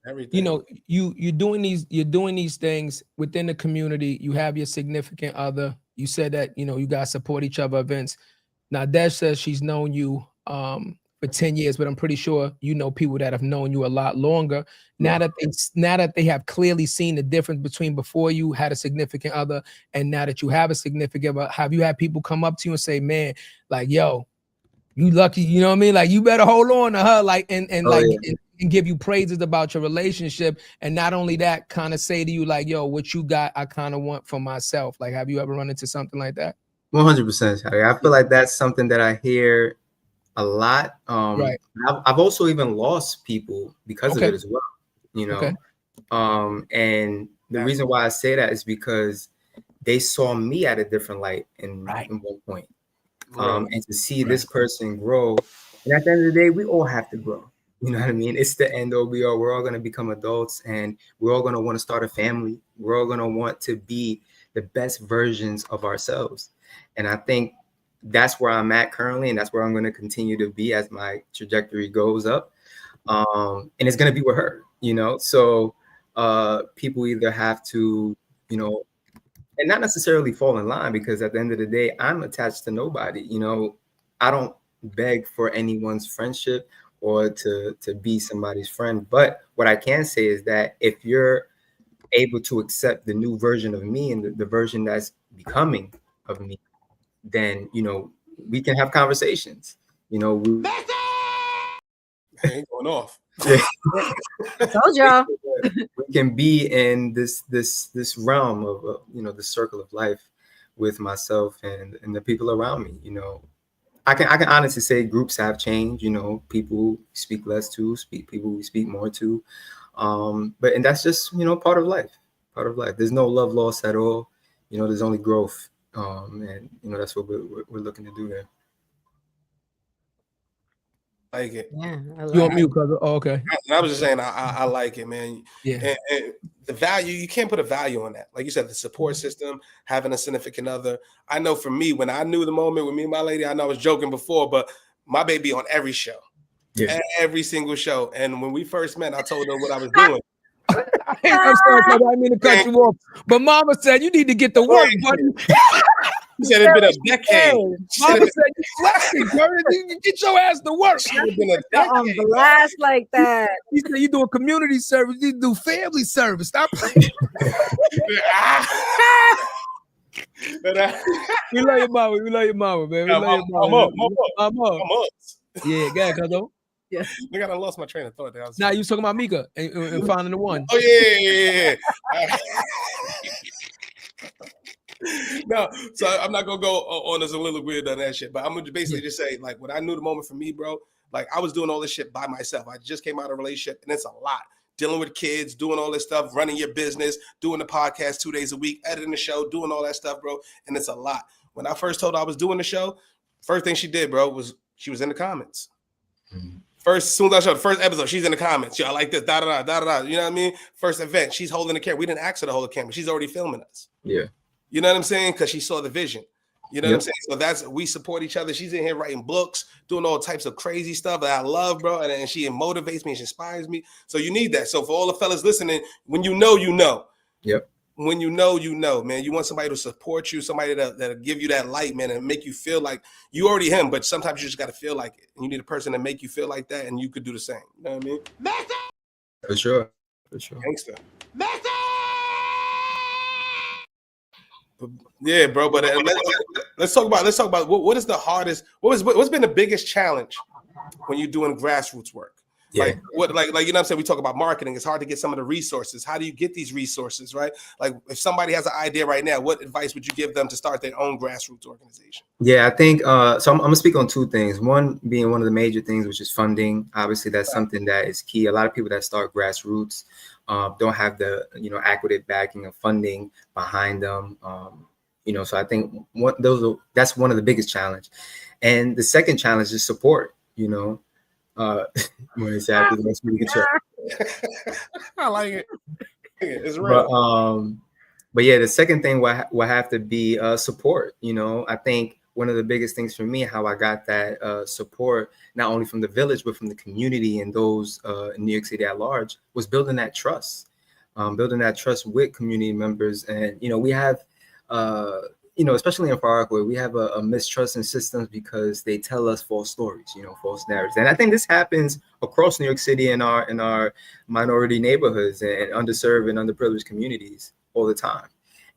Everything. You're doing these things within the community. You have your significant other. You said that, you guys support each other events. Now, Nadege says she's known you for 10 years, but I'm pretty sure people that have known you a lot longer. Now that they have clearly seen the difference between before you had a significant other and now that you have a significant other, have you had people come up to you and say, man, like, yo, you lucky, you know what I mean? Like, you better hold on to her, like, and give you praises about your relationship. And not only that, kind of say to you, like, yo, what you got, I kind of want for myself. Like, have you ever run into something like that? 100%. I feel like that's something that I hear a lot. Right. I've also even lost people because of it as well, Okay. And the reason why I say that is because they saw me at a different light in one point. And to see this person grow, and at the end of the day, we all have to grow. You know what I mean? It's the end all be all. We're all going to become adults, and we're all going to want to start a family. We're all going to want to be the best versions of ourselves. And I think that's where I'm at currently, and that's where I'm going to continue to be as my trajectory goes up. And it's going to be with her, So people either have to, you know, and not necessarily fall in line, because at the end of the day, I'm attached to nobody. You know, I don't beg for anyone's friendship or to be somebody's friend. But what I can say is that if you're able to accept the new version of me and the version that's becoming of me, then, you know, we can have conversations. You know, we ain't going off. I told y'all. We can be in this realm of you know, the circle of life with myself and the people around me. You know, I can honestly say groups have changed. You know, people speak less to, people we speak more to, but and that's just, you know, part of life. There's no love lost at all. You know, there's only growth, and you know, that's what we're looking to do there. Like it. Yeah, You on mute, cousin? Oh, okay. I was just saying, I like it, man. Yeah. And the value, you can't put a value on that. Like you said, the support system, having a significant other. I know for me, when I knew the moment with me and my lady, I know I was joking before, but my baby on every show, every single show. And when we first met, I told her what I was doing. I'm sorry, brother, I didn't mean to cut you off. But Mama said you need to get to work, buddy. She said it's been a decade. Mama said you flexing, girl. Get your ass to work. It's been a decade. On blast like that. He said you doing community service. You do family service. Stop playing. We love your mama. We love your mama, man. We love your mama. Yeah, go ahead, cousin. Yeah. I think I lost my train of thought. Now you was talking about Mika and finding the one. Oh yeah. No, so I'm not gonna go on as a little weird on that shit, but I'm gonna basically just say, like, when I knew the moment for me, bro, like I was doing all this shit by myself. I just came out of a relationship, and it's a lot. Dealing with kids, doing all this stuff, running your business, doing the podcast 2 days a week, editing the show, doing all that stuff, bro, and it's a lot. When I first told her I was doing the show, first thing she did, bro, was she was in the comments. First, as soon as I showed the first episode, she's in the comments. Yo, I like this, da da da da da. You know what I mean? First event, she's holding the camera. We didn't ask her to hold the camera. She's already filming us. Yeah. You know what I'm saying? Because she saw the vision. You know what I'm saying? So that's, we support each other. She's in here writing books, doing all types of crazy stuff that I love, bro. And she motivates me and she inspires me. So you need that. So for all the fellas listening, when you know, you know. Yep. When you know, man, you want somebody to support you, somebody that'll give you that light, man, and make you feel like you already him, but sometimes you just got to feel like it. And you need a person to make you feel like that, and you could do the same. You know what I mean? For sure. Gangsta. Yeah, bro. But let's talk about what is the hardest. What's been the biggest challenge when you're doing grassroots work? Yeah. Like what, like you know what I'm saying? We talk about marketing. It's hard to get some of the resources. How do you get these resources, right? Like if somebody has an idea right now, what advice would you give them to start their own grassroots organization? Yeah, I think so. I'm gonna speak on two things. One being one of the major things, which is funding. Obviously, that's something that is key. A lot of people that start grassroots don't have the accolade backing of funding behind them. So I think that's one of the biggest challenge. And the second challenge is support. When it's after the next week, I like it. It's real. But yeah, the second thing will have to be support. I think one of the biggest things for me, how I got that support, not only from the village, but from the community and those in New York City at large, was building that trust with community members. And, we have, especially in Far Rockaway, we have a mistrust in systems because they tell us false stories, false narratives. And I think this happens across New York City in our minority neighborhoods and underserved and underprivileged communities all the time.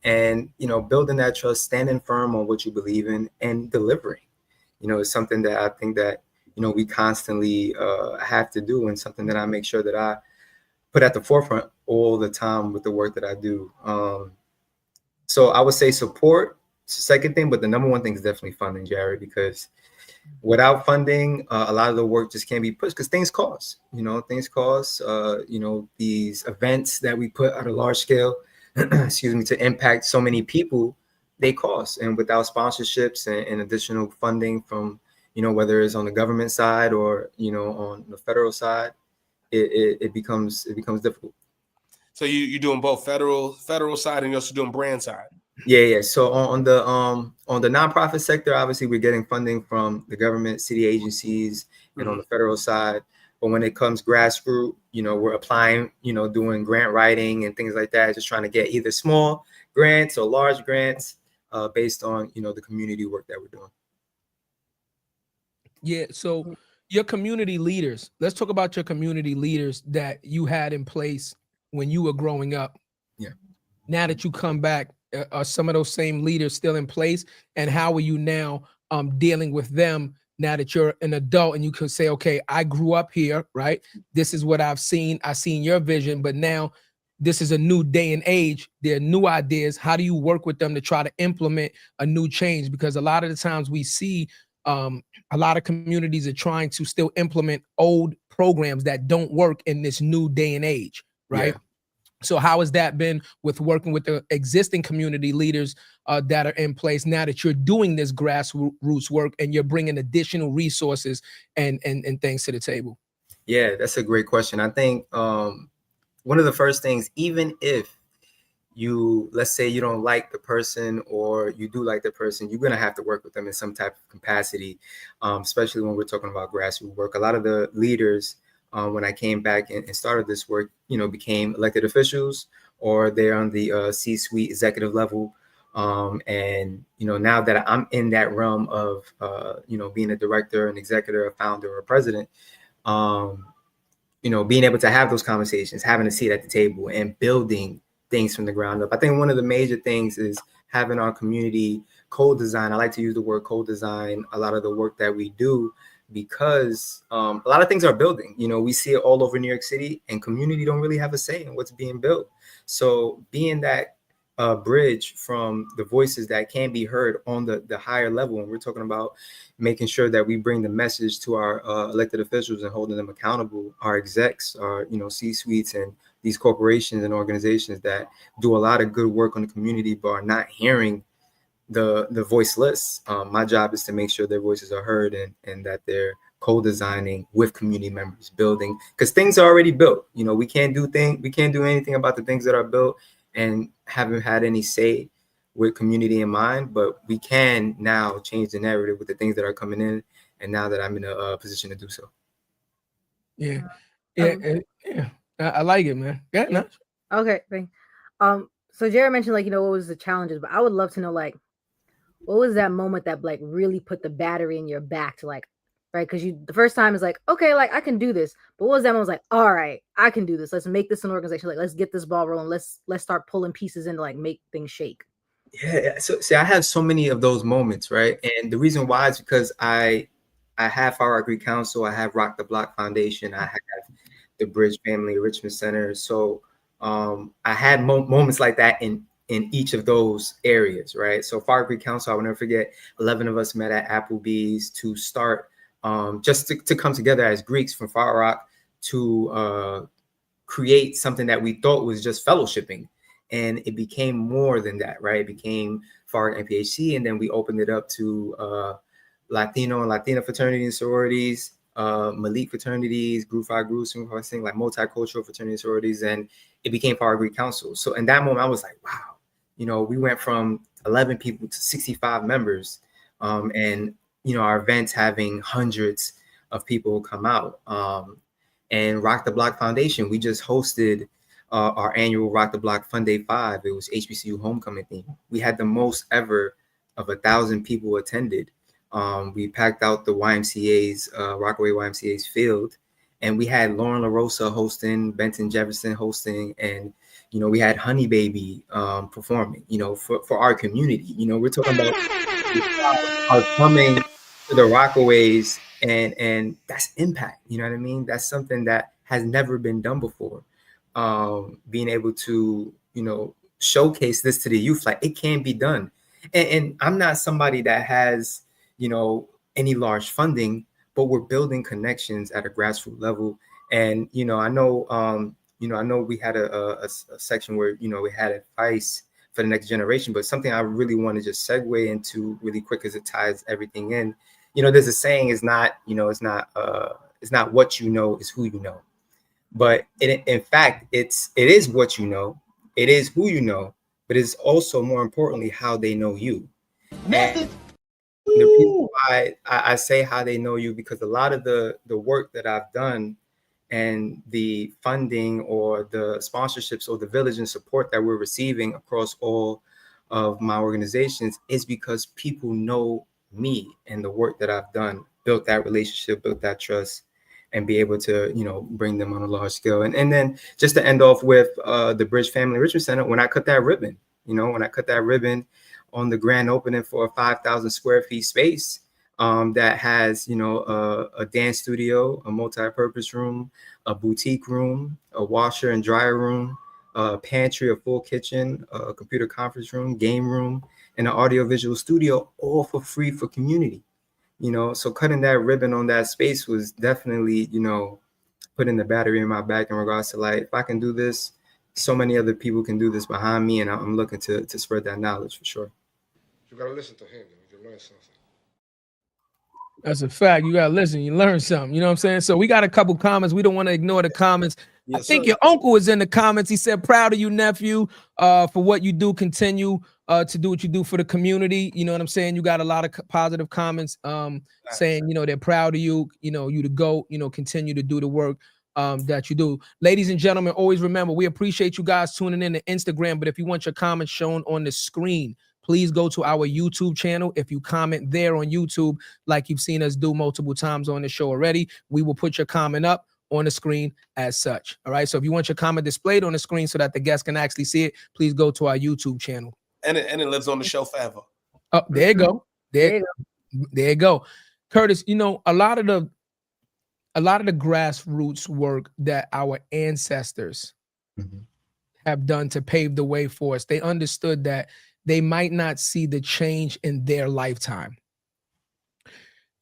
And, building that trust, standing firm on what you believe in and delivering, is something that I think that, we constantly have to do, and something that I make sure that I put at the forefront all the time with the work that I do. So I would say support. It's the second thing, but the number one thing is definitely funding, Jared, because without funding, a lot of the work just can't be pushed because things cost. Things cost. These events that we put at a large scale, to impact so many people, they cost. And without sponsorships and additional funding from, whether it's on the government side or, on the federal side, it becomes difficult. So you're doing both federal side, and you're also doing brand side. Yeah. So on the nonprofit sector, obviously we're getting funding from the government, city agencies, and on the federal side, But when it comes grassroots, you know, we're applying, you know, doing grant writing and things like that, just trying to get either small grants or large grants based on, you know, the community work that we're doing. Yeah. So your community leaders, let's talk about your community leaders that you had in place when you were growing up. Yeah. Now that you come back, are some of those same leaders still in place? And how are you now dealing with them now that you're an adult and you can say, okay, I grew up here, right? This is what I've seen. I've seen your vision, but now this is a new day and age. There are new ideas. How do you work with them to try to implement a new change? Because a lot of the times we see a lot of communities are trying to still implement old programs that don't work in this new day and age, right? Yeah. So how has that been with working with the existing community leaders that are in place now that you're doing this grassroots work and you're bringing additional resources and things to the table? Yeah, that's a great question. I think one of the first things, even if you, let's say you don't like the person or you do like the person, you're going to have to work with them in some type of capacity, especially when we're talking about grassroots work. A lot of the leaders, when I came back and started this work, you know, became elected officials or they're on the C-suite executive level. And, you know, now that I'm in that realm of, you know, being a director, an executive, a founder, or a president, you know, being able to have those conversations, having a seat at the table and building things from the ground up. I think one of the major things is having our community co-design. I like to use the word co-design a lot of the work that we do, because a lot of things are building. You know, we see it all over New York City, and community don't really have a say in what's being built. So being that bridge from the voices that can be heard on the higher level, and we're talking about making sure that we bring the message to our elected officials and holding them accountable, our execs, our, you know, C-suites and these corporations and organizations that do a lot of good work on the community but are not hearing the voiceless. My job is to make sure their voices are heard and that they're co-designing with community members, building, because things are already built. You know, we can't do anything about the things that are built and haven't had any say with community in mind, but we can now change the narrative with the things that are coming in. And now that I'm in a position to do so. Yeah. I like it, man. Yeah. No. Okay. Thanks. So Jared mentioned, like, you know, what was the challenges, but I would love to know, like, what was that moment that like really put the battery in your back to, like, right? Because you, the first time is like, okay, like I can do this. But what was that moment? Was like, all right, I can do this. Let's make this an organization. Like, let's get this ball rolling. Let's start pulling pieces in to like make things shake. Yeah. So see, I have so many of those moments, right? And the reason why is because I have Far Rockaway Council, I have Rock the Block Foundation, I have the B.R.I.D.G.E Family Enrichment Center. So I had moments like that in each of those areas, right? So Far Rockaway Council, I will never forget, 11 of us met at Applebee's to start just to come together as Greeks from Far Rock to create something that we thought was just fellowshipping. And it became more than that, right? It became Far Rock NPHC, and then we opened it up to Latino and Latina fraternity and sororities, Malik fraternities, Group 5 groups, like multicultural fraternity and sororities, and it became Far Rockaway Council. So in that moment, I was like, wow, you know, we went from 11 people to 65 members, and, you know, our events having hundreds of people come out. And Rock the Block Foundation, we just hosted our annual Rock the Block Fun Day 5. It was HBCU homecoming theme. We had the most ever of 1,000 people attended. We packed out the YMCA's, Rockaway YMCA's field, and we had Lauren LaRosa hosting, Benton Jefferson hosting, and, you know, we had Honey Baby performing, you know, for our community. You know, we're talking about are coming to the Rockaways, and that's impact. You know what I mean? That's something that has never been done before. Being able to, you know, showcase this to the youth, like it can be done. And I'm not somebody that has, you know, any large funding, but we're building connections at a grassroots level. And, you know, I know we had a section where, you know, we had advice for the next generation, but something I really want to just segue into really quick as it ties everything in. You know, there's a saying, it's not what you know, it's who you know. But in fact, it is what you know, it is who you know, but it's also more importantly how they know you. And the reason why I say how they know you, because a lot of the work that I've done and the funding or the sponsorships or the village and support that we're receiving across all of my organizations is because people know me and the work that I've done, built that relationship, built that trust, and be able to, you know, bring them on a large scale. And then just to end off with the B.R.I.D.G.E Family Enrichment Center, when I cut that ribbon, you know, when I cut that ribbon on the grand opening for a 5,000 square feet space that has, you know, a dance studio, a multi-purpose room, a boutique room, a washer and dryer room, a pantry, a full kitchen, a computer conference room, game room, and an audio-visual studio, all for free for community. You know, so cutting that ribbon on that space was definitely, you know, putting the battery in my back in regards to like, if I can do this, so many other people can do this behind me, and I'm looking to spread that knowledge for sure. You gotta listen to him, you learn something. That's a fact. You gotta listen. You learn something. You know what I'm saying? So we got a couple comments. We don't want to ignore the comments. Yes, I think your uncle was in the comments. He said, "Proud of you, nephew, for what you do. Continue to do what you do for the community." You know what I'm saying? You got a lot of positive comments saying, you know, they're proud of you. You know, you to go. You know, continue to do the work that you do. Ladies and gentlemen, always remember, we appreciate you guys tuning in to Instagram. But if you want your comments shown on the screen, please go to our YouTube channel. If you comment there on YouTube, like you've seen us do multiple times on the show already, we will put your comment up on the screen as such. All right. So if you want your comment displayed on the screen so that the guests can actually see it, please go to our YouTube channel. And it lives on the show forever. Oh, there you go. There you go. Curtis, you know, a lot of the grassroots work that our ancestors have done to pave the way for us, they understood that they might not see the change in their lifetime.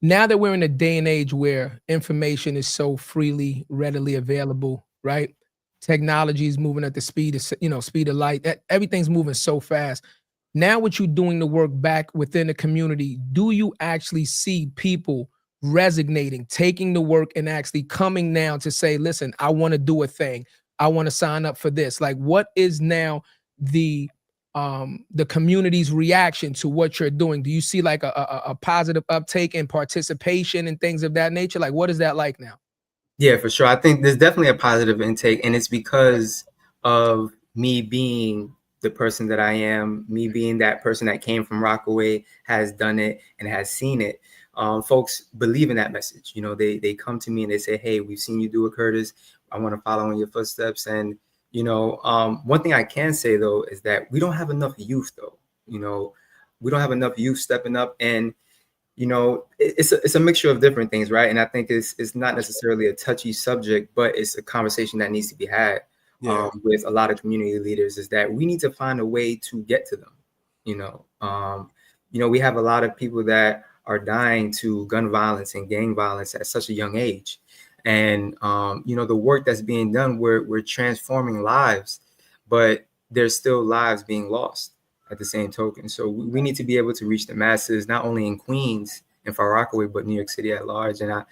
Now that we're in a day and age where information is so freely, readily available, right? Technology is moving at the speed of, speed of light. Everything's moving so fast. Now, what you're doing the work back within the community, do you actually see people resonating, taking the work and actually coming now to say, listen, I want to do a thing. I want to sign up for this. Like, what is now the community's reaction to what you're doing? Do you see like a positive uptake and participation and things of that nature? Like, what is that like now? Yeah, for sure. I think there's definitely a positive intake, and it's because of me being the person that I am, me being that person that came from Rockaway, has done it and has seen it. Folks believe in that message. You know, they come to me and they say, hey, we've seen you do it, Curtis. I want to follow in your footsteps. And you know, one thing I can say, though, is that we don't have enough youth, though. You know, we don't have enough youth stepping up. And, you know, it's a mixture of different things, right? And I think it's not necessarily a touchy subject, but it's a conversation that needs to be had with a lot of community leaders, is that we need to find a way to get to them. You know, we have a lot of people that are dying to gun violence and gang violence at such a young age. And, you know, the work that's being done, we're transforming lives, but there's still lives being lost at the same token. So we need to be able to reach the masses, not only in Queens and Far Rockaway, but New York City at large. And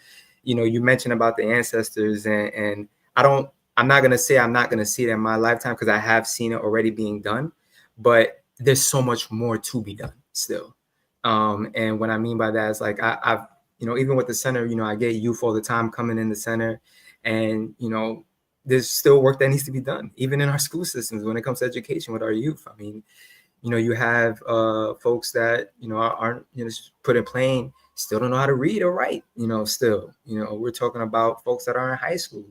you know, you mentioned about the ancestors, and I'm not going to say I'm not going to see it in my lifetime, because I have seen it already being done, but there's so much more to be done still. And what I mean by that is like, I've, you know, even with the center, you know, I get youth all the time coming in the center, and, you know, there's still work that needs to be done, even in our school systems when it comes to education with our youth. I mean, you know, you have folks that, you know, aren't, you know, put it plain, still don't know how to read or write, you know, still, you know, we're talking about folks that are in high school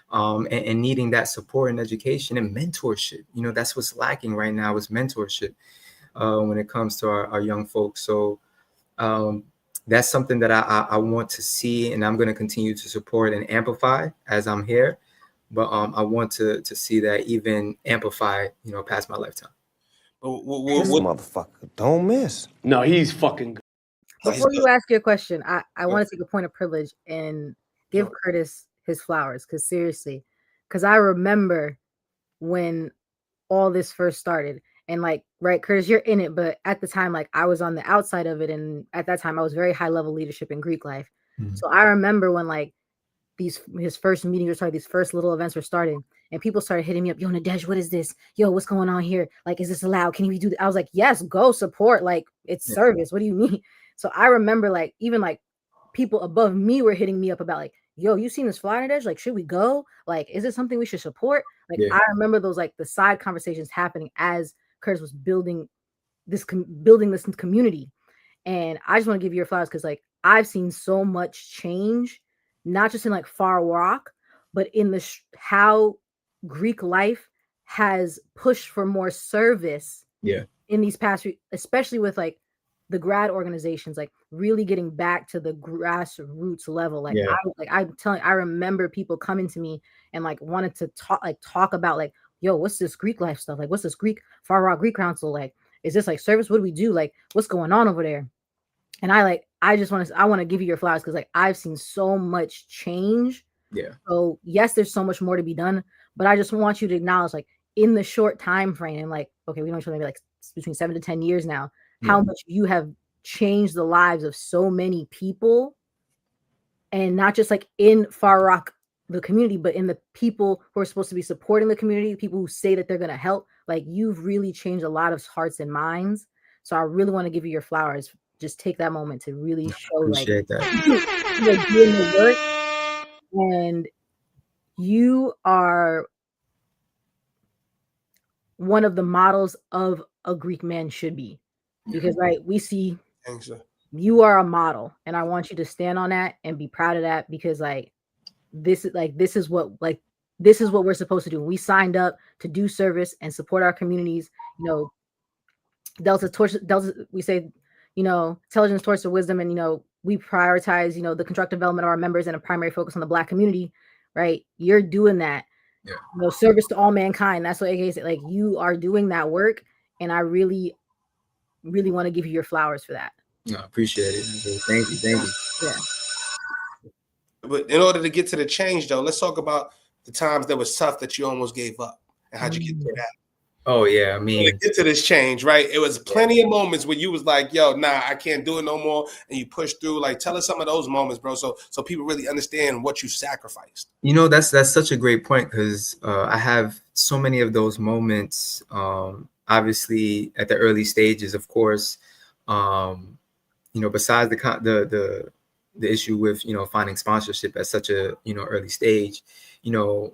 and needing that support and education and mentorship. You know, that's what's lacking right now, is mentorship when it comes to our young folks. So, that's something that I want to see, and I'm going to continue to support and amplify as I'm here. But I want to see that even amplify, you know, past my lifetime. This motherfucker don't miss. No, he's fucking good. Before you ask your question, I want to take a point of privilege and give Curtis his flowers, because seriously, because I remember when all this first started. And like, right, Curtis, you're in it, but at the time, like, I was on the outside of it. And at that time, I was very high level leadership in Greek life. Mm-hmm. So I remember when like his first meetings were starting, these first little events were starting, and people started hitting me up. Yo, Nadege, what is this? Yo, what's going on here? Like, is this allowed? Can we do that? I was like, yes, go support. Like, it's service. What do you mean? So I remember like, even like people above me were hitting me up about like, yo, you seen this flyer, Nadege? Like, should we go? Like, is it something we should support? Like, Yeah. I remember those, like, the side conversations happening as Curtis was building this community. And I just want to give you your flowers because, like, I've seen so much change, not just in like Far Rock, but in the how Greek life has pushed for more service. Yeah. In these past, especially with like the grad organizations, like really getting back to the grassroots level. Like, yeah. I'm telling, I remember people coming to me and like wanted to talk about like, yo, what's this Greek life stuff? Like, what's this Far Rock Greek Council? Like, is this like service? What do we do? Like, what's going on over there? And I want to give you your flowers because like I've seen so much change. Yeah. So yes, there's so much more to be done, but I just want you to acknowledge, like, in the short time frame, like, okay, we know each other maybe like between 7 to 10 years now, how much you have changed the lives of so many people, and not just like in Far Rock, the community, but in the people who are supposed to be supporting the community, people who say that they're going to help. Like, you've really changed a lot of hearts and minds. So I really want to give you your flowers. Just take that moment to really show, Appreciate like, that. you're doing the work, and you are one of the models of a Greek man should be, because right, we see you are a model, and I want you to stand on that and be proud of that, because like this is what we're supposed to do. We signed up to do service and support our communities. You know, Delta, we say, you know, intelligence towards the wisdom, and, you know, we prioritize, you know, the constructive development of our members and a primary focus on the Black community, right? You're doing that. Yeah. You know, service to all mankind. That's what AKA said. Like, you are doing that work, and I really, really want to give you your flowers for that. No, I appreciate it. Thank you. Yeah. But in order to get to the change, though, let's talk about the times that was tough that you almost gave up, and how'd you get through that? Oh yeah, I mean, to get to this change, right? It was plenty of moments where you was like, "Yo, nah, I can't do it no more," and you pushed through. Like, tell us some of those moments, bro, so people really understand what you sacrificed. You know, that's such a great point, because I have so many of those moments. Obviously, at the early stages, of course. You know, besides the issue with, you know, finding sponsorship at such a, you know, early stage, you know,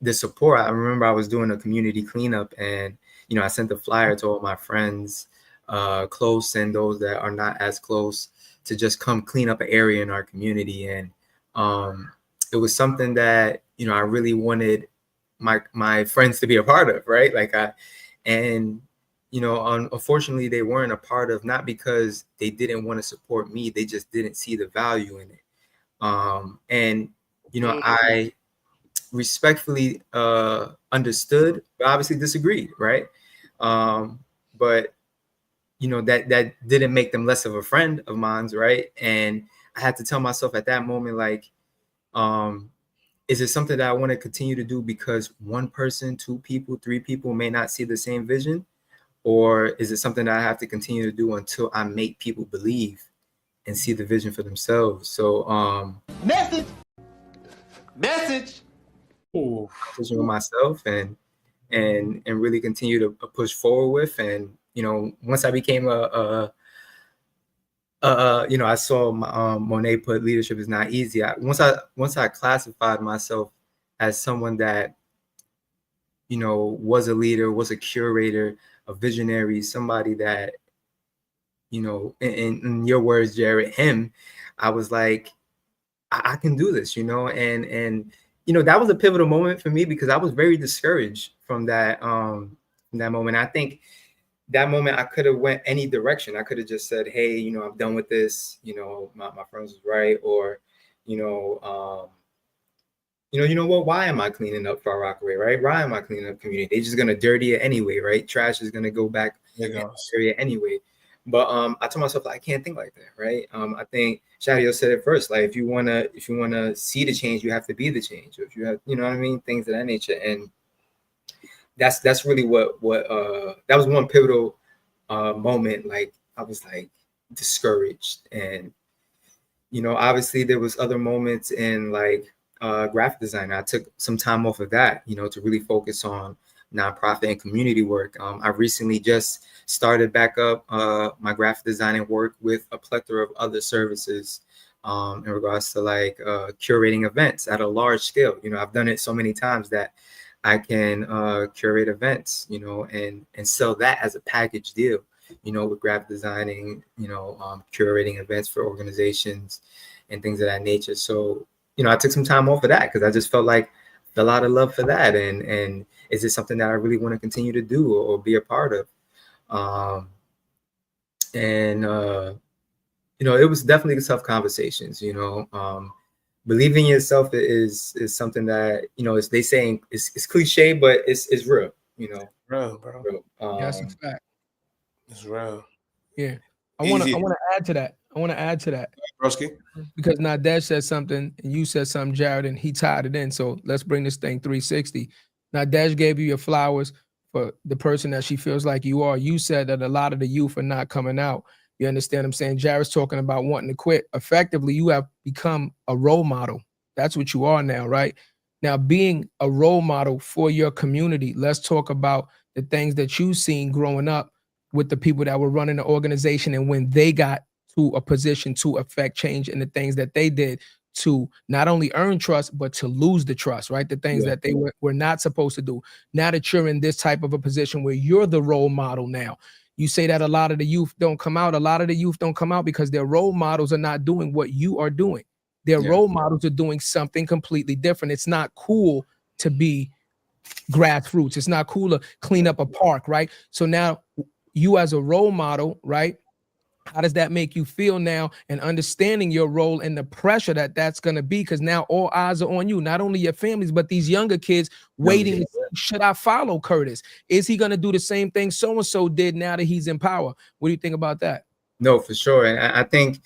the support. I remember I was doing a community cleanup, and, you know, I sent the flyer to all my friends, close and those that are not as close, to just come clean up an area in our community. And it was something that, you know, I really wanted my friends to be a part of, right? Like, you know, unfortunately, they weren't a part of, not because they didn't want to support me, they just didn't see the value in it. And, you know, I respectfully understood, but obviously disagreed, right? But, you know, that didn't make them less of a friend of mine, right? And I had to tell myself at that moment, like, is it something that I want to continue to do because one person, two people, three people may not see the same vision? Or is it something that I have to continue to do until I make people believe and see the vision for themselves? So message pushing with myself and really continue to push forward with. And, you know, once I became you know, I saw Monet put leadership is not easy. Once I classified myself as someone that, you know, was a leader, was a curator, a visionary, somebody that, you know, in your words, Jared, I was like, I can do this, you know. And you know, that was a pivotal moment for me, because I was very discouraged from that moment. I think that moment I could have went any direction. I could have just said, hey, you know, I'm done with this, you know, my friends was right. Or, you know what? Why am I cleaning up Far Rockaway, right? Why am I cleaning up community? They're just gonna dirty it anyway, right? Trash is gonna go back in the area anyway. But I told myself, I can't think like that, right? I think Chadeo said it first. Like, if you wanna see the change, you have to be the change. If you have, you know what I mean, things of that nature. And that's really what that was one pivotal moment. Like, I was like discouraged, and, you know, obviously there was other moments in, like, graphic design. I took some time off of that, you know, to really focus on nonprofit and community work. I recently just started back up my graphic designing work with a plethora of other services, in regards to like curating events at a large scale. You know, I've done it so many times that I can curate events, you know, and sell that as a package deal, you know, with graphic designing, you know, curating events for organizations and things of that nature. So, you know, I took some time off of that because I just felt like a lot of love for that. And is it something that I really want to continue to do or be a part of? You know, it was definitely tough conversations, you know. Believing in yourself is something that, you know, they saying it's cliche, but it's real, you know. Real, bro. Real. That's a fact. It's real. Yeah. I want to add to that. Broski. Because Nadege said something and you said something, Jared, and he tied it in. So let's bring this thing 360. Nadege gave you your flowers for the person that she feels like you are. You said that a lot of the youth are not coming out. You understand what I'm saying? Jared's talking about wanting to quit. Effectively, you have become a role model. That's what you are now, right? Now, being a role model for your community, let's talk about the things that you've seen growing up with the people that were running the organization and when they got to a position to affect change and the things that they did to not only earn trust, but to lose the trust, right? The things that they were not supposed to do. Now that you're in this type of a position where you're the role model now, you say that a lot of the youth don't come out. A lot of the youth don't come out because their role models are not doing what you are doing. Their role models are doing something completely different. It's not cool to be grassroots. It's not cool to clean up a park, right? So now you as a role model, right? How does that make you feel now and understanding your role and the pressure that that's going to be? Because now all eyes are on you, not only your families, but these younger kids waiting. To see, should I follow Curtis? Is he going to do the same thing so-and-so did now that he's in power? What do you think about that? No, for sure. And I think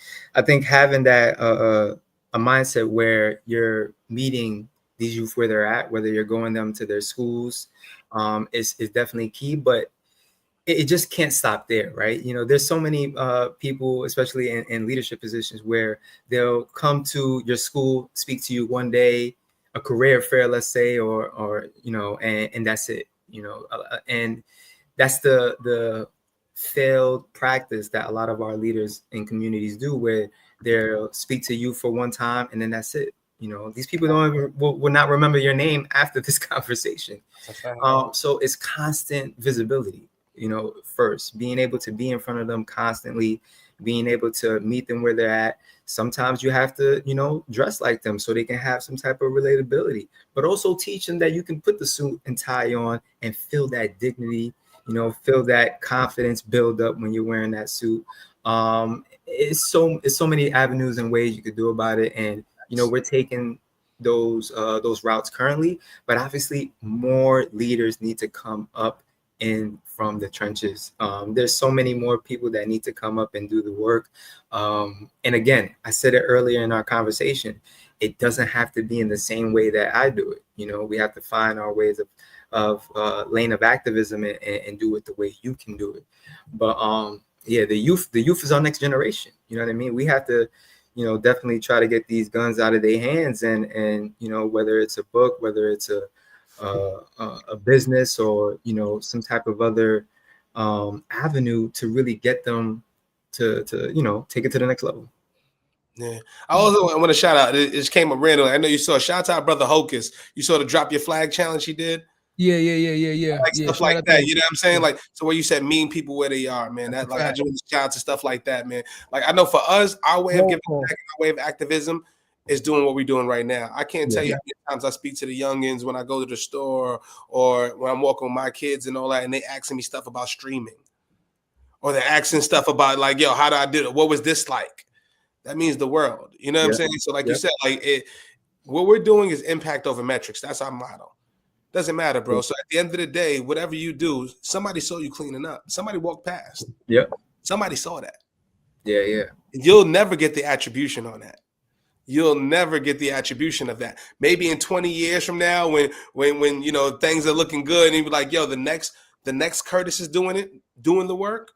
having that a mindset where you're meeting these youth where they're at, whether you're going them to their schools, is definitely key. But it just can't stop there, right? You know, there's so many people, especially in leadership positions, where they'll come to your school, speak to you one day, a career fair, let's say, or you know, and that's it, you know, and that's the failed practice that a lot of our leaders in communities do, where they'll speak to you for one time and then that's it. You know, these people will not remember your name after this conversation. So it's constant visibility. You know, first being able to be in front of them constantly, being able to meet them where they're at. Sometimes you have to, you know, dress like them so they can have some type of relatability, but also teach them that you can put the suit and tie on and feel that dignity, you know, feel that confidence build up when you're wearing that suit. It's so many avenues and ways you could do about it. And, you know, we're taking those routes currently, but obviously more leaders need to come up in from the trenches. There's so many more people that need to come up and do the work. And again, I said it earlier in our conversation, it doesn't have to be in the same way that I do it. You know, we have to find our ways of lane of activism and do it the way you can do it. But yeah, the youth is our next generation. You know what I mean? We have to, you know, definitely try to get these guns out of their hands and you know, whether it's a book, whether it's a business or, you know, some type of other avenue to really get them to you know, take it to the next level. Yeah, I also want to shout out. It just came up random. I know you saw. Shout out brother Hocus. You saw the drop your flag challenge he did. Yeah. Like stuff like that. You know what I'm saying? Like, so where you said meeting people where they are, man. That, like, I just want to shout out to stuff like that, man. Like, I know for us, our way of giving back, our way of activism is doing what we're doing right now. I can't tell you how many times I speak to the youngins when I go to the store or when I'm walking with my kids and all that, and they asking me stuff about streaming, or they're asking stuff about like, yo, how do I do it? What was this like? That means the world. You know what I'm saying? So like you said, like what we're doing is impact over metrics. That's our motto. Doesn't matter, bro. So at the end of the day, whatever you do, somebody saw you cleaning up. Somebody walked past. Yeah. Somebody saw that. Yeah. You'll never get the attribution on that. You'll never get the attribution of that. Maybe in 20 years from now, when you know things are looking good, and you be like, yo, the next Curtis is doing the work.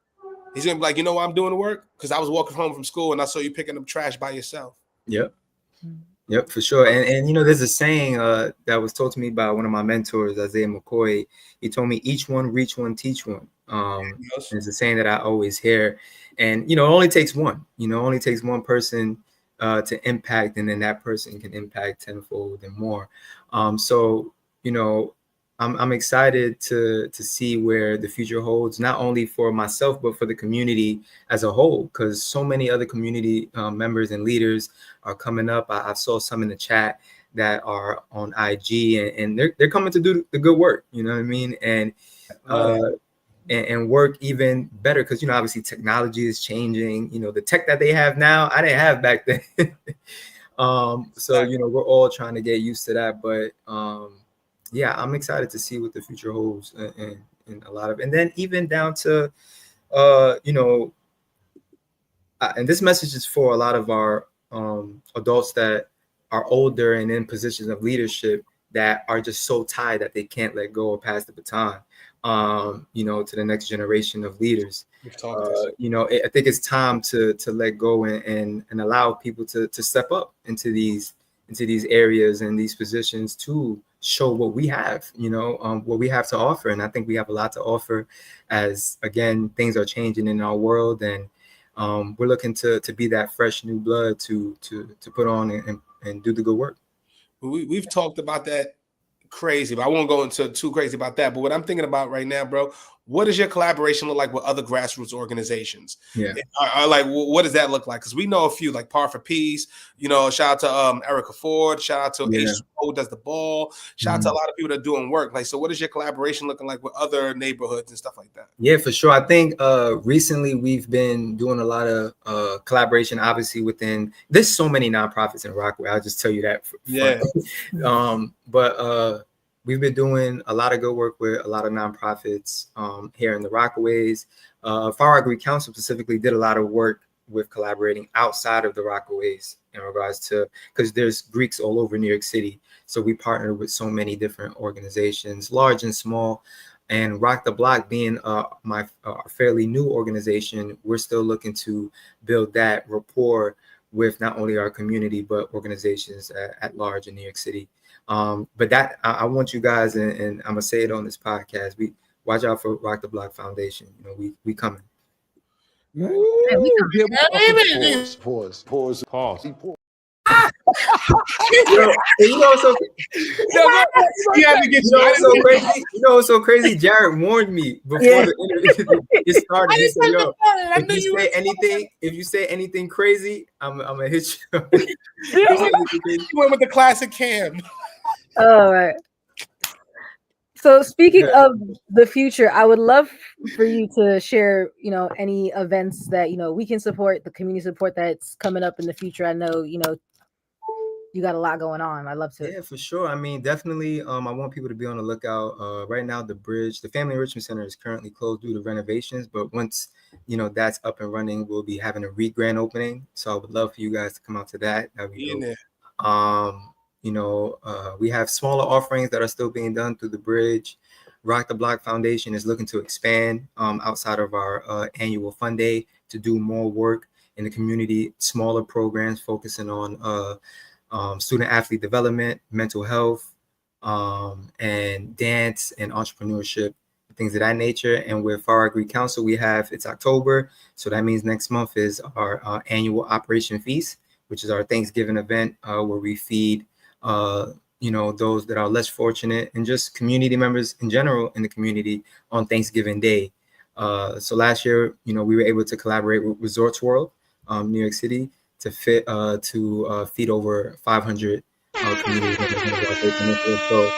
He's gonna be like, you know why I'm doing the work? Because I was walking home from school and I saw you picking up trash by yourself. Yep, for sure. And you know, there's a saying that was told to me by one of my mentors, Isaiah McCoy. He told me, each one, reach one, teach one. It's a saying that I always hear. And, you know, it only takes one. You know, it only takes one person to impact, and then that person can impact tenfold and more. So, you know, I'm excited to see where the future holds, not only for myself, but for the community as a whole, because so many other community members and leaders are coming up. I saw some in the chat that are on IG, and they're coming to do the good work, you know what I mean? And work even better, because, you know, obviously technology is changing. You know, the tech that they have now, I didn't have back then. So, you know, we're all trying to get used to that. But yeah, I'm excited to see what the future holds, and a lot of, and then even down to, you know, and this message is for a lot of our adults that are older and in positions of leadership that are just so tied that they can't let go or pass the baton, you know, to the next generation of leaders. You know, I think it's time to let go and allow people to step up into these areas and these positions to show what we have, you know, what we have to offer. And I think we have a lot to offer, as, again, things are changing in our world, and we're looking to be that fresh new blood to put on and do the good work. We've talked about that crazy, but I won't go into too crazy about that. But what I'm thinking about right now, bro, what does your collaboration look like with other grassroots organizations? Yeah, like, what does that look like? Because we know a few, like Par for Peace. You know, shout out to Erica Ford. Shout out to H2O, who does the ball. Shout out to a lot of people that are doing work. Like, so what is your collaboration looking like with other neighborhoods and stuff like that? Yeah, for sure. I think recently we've been doing a lot of collaboration, obviously, within, there's so many nonprofits in Rockaway. I'll just tell you that. But we've been doing a lot of good work with a lot of nonprofits here in the Rockaways. Far Rockaway Council specifically did a lot of work with collaborating outside of the Rockaways in regards to, because there's Greeks all over New York City. So we partnered with so many different organizations, large and small. And Rock the Block being my fairly new organization, we're still looking to build that rapport with not only our community, but organizations at large in New York City. But that, I want you guys, and I'm gonna say it on this podcast, we watch out for Rock the Block Foundation. You know, we coming. Pause. You know, so so crazy. Jared warned me before the interview started. He said, "Yo, if you say anything crazy, I'm gonna hit you." You went with the classic Cam. All right. So speaking of the future, I would love for you to share, you know, any events that, you know, we can support, the community support that's coming up in the future. I know, you know, you got a lot going on. I'd love to. Yeah, for sure. I mean, definitely. I want people to be on the lookout. Right now, the B.R.I.G.E, the Family Enrichment Center, is currently closed due to renovations. But once, you know, that's up and running, we'll be having a grand opening. So I would love for you guys to come out to that. That'd be dope. You know, we have smaller offerings that are still being done through the B.R.I.G.E. Rock the Block Foundation is looking to expand outside of our annual fund day to do more work in the community, smaller programs focusing on student athlete development, mental health, and dance and entrepreneurship, things of that nature. And with Far Rockaway Council, it's October, so that means next month is our annual Operation Feast, which is our Thanksgiving event where we feed you know, those that are less fortunate and just community members in general in the community on Thanksgiving Day. So last year, you know, we were able to collaborate with Resorts World, New York City, to feed over 500 community members. So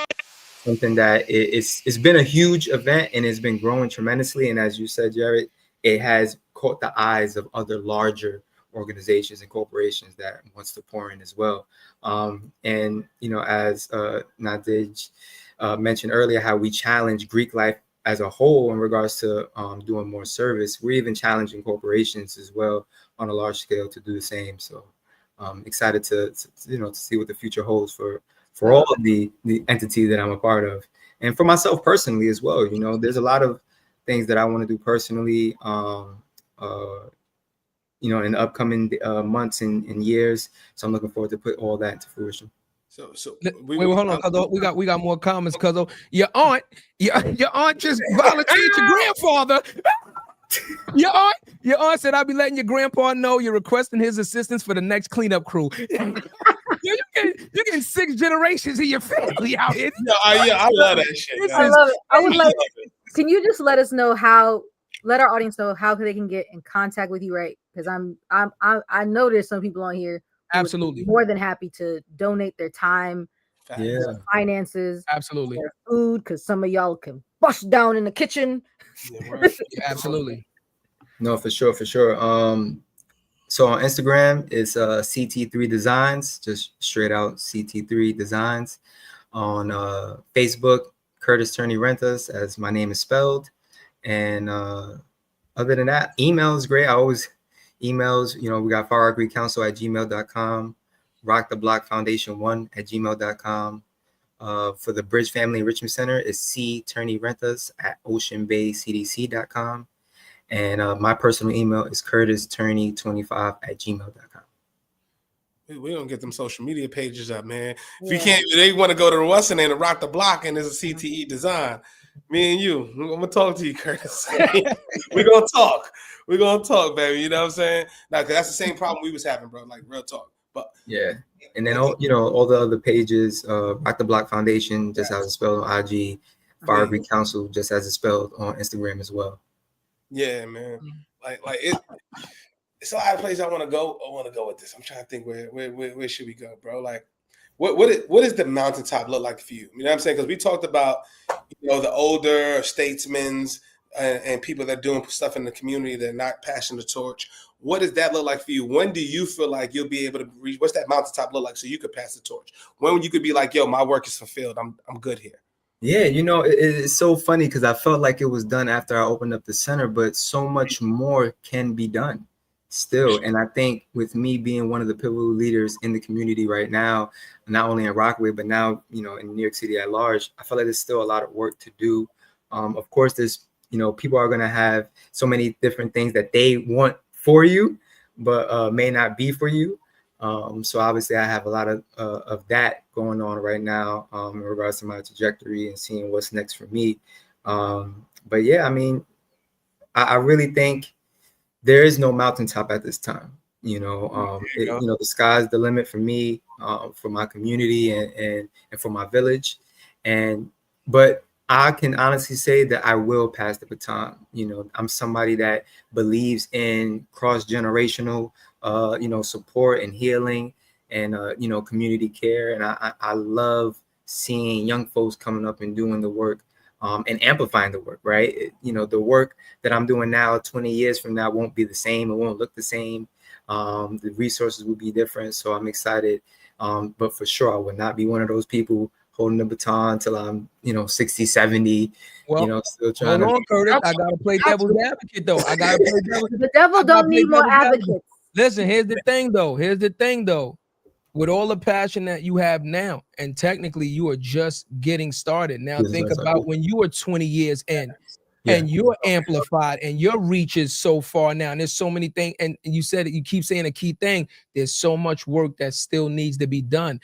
something that it's been a huge event and it's been growing tremendously. And as you said, Jared, it has caught the eyes of other larger organizations and corporations that wants to pour in as well. And, you know, as Nadege mentioned earlier, how we challenge Greek life as a whole in regards to doing more service. We're even challenging corporations as well on a large scale to do the same. So excited to see what the future holds for all of the entity that I'm a part of. And for myself personally as well, you know, there's a lot of things that I want to do personally, you know, in the upcoming months and years. So I'm looking forward to put all that into fruition. So wait, hold on, Cuzzo. We got more comments, Cuzzo. Your aunt just volunteered your grandfather. Your aunt said, I'll be letting your grandpa know you're requesting his assistance for the next cleanup crew. You're getting 6 generations of your family out here. I love that shit. I love it. I would like, can you just let us know let our audience know how they can get in contact with you, right? Because I know there's some people on here who absolutely more than happy to donate their time, their finances, absolutely, their food, because some of y'all can bust down in the kitchen. Absolutely. No, for sure. So on Instagram, it's CT3 Designs, just straight out CT3 Designs. On Facebook, Curtis Turney-Rentas, as my name is spelled. And other than that, email is great. I always emails, we got Far Rockaway Council at gmail.com, Rock the Block Foundation 1 at gmail.com. For the B.R.I.G.E Family Enrichment Center, is C Turney-Rentas at oceanbaycdc.com. And my personal email is curtisturney25@gmail.com. We don't get them social media pages up, man. If you can't, they want to go to the what's name to Rock the Block, and there's a CTE design. Me and you, I'm gonna talk to you, Curtis. We're gonna talk, baby. You know what I'm saying? Now, cause that's the same problem we was having, bro. Like real talk. But yeah, and then all the other pages, Rock the Block Foundation, just as it's spelled on IG, Far Rockaway Council, just as it's spelled on Instagram as well. Yeah, man. Like it's a lot of places I want to go with this. I'm trying to think where should we go, bro? Like, what is the mountaintop look like for you? You know what I'm saying? Because we talked about, the older statesmen and people that are doing stuff in the community that are not passing the torch. What does that look like for you? When do you feel like you'll be able to reach? What's that mountaintop look like so you could pass the torch? When you could be like, yo, my work is fulfilled. I'm good here. Yeah, it's so funny because I felt like it was done after I opened up the center, but so much more can be done still. And I think with me being one of the pivotal leaders in the community right now, not only in Rockaway, but now, in New York City at large, I feel like there's still a lot of work to do. Of course, there's, people are going to have so many different things that they want for you, but may not be for you. So obviously I have a lot of that going on right now in regards to my trajectory and seeing what's next for me. But yeah, I mean, I really think there is no mountaintop at this time. The sky's the limit for me, for my community and for my village. But I can honestly say that I will pass the baton. I'm somebody that believes in cross-generational support and healing and community care. And I love seeing young folks coming up and doing the work and amplifying the work, right? The work that I'm doing now 20 years from now won't be the same. It won't look the same. The resources will be different. So I'm excited. But for sure, I would not be one of those people holding the baton until I'm, 60, 70, still trying hold on, Curtis. I got to play devil's advocate, though. The devil don't need more advocates. Listen, here's the thing, though. With all the passion that you have now, and technically you are just getting started. Now think about when you were 20 years in and you're amplified and your reach is so far now. And there's so many things. And you said it, you keep saying a key thing. There's so much work that still needs to be done.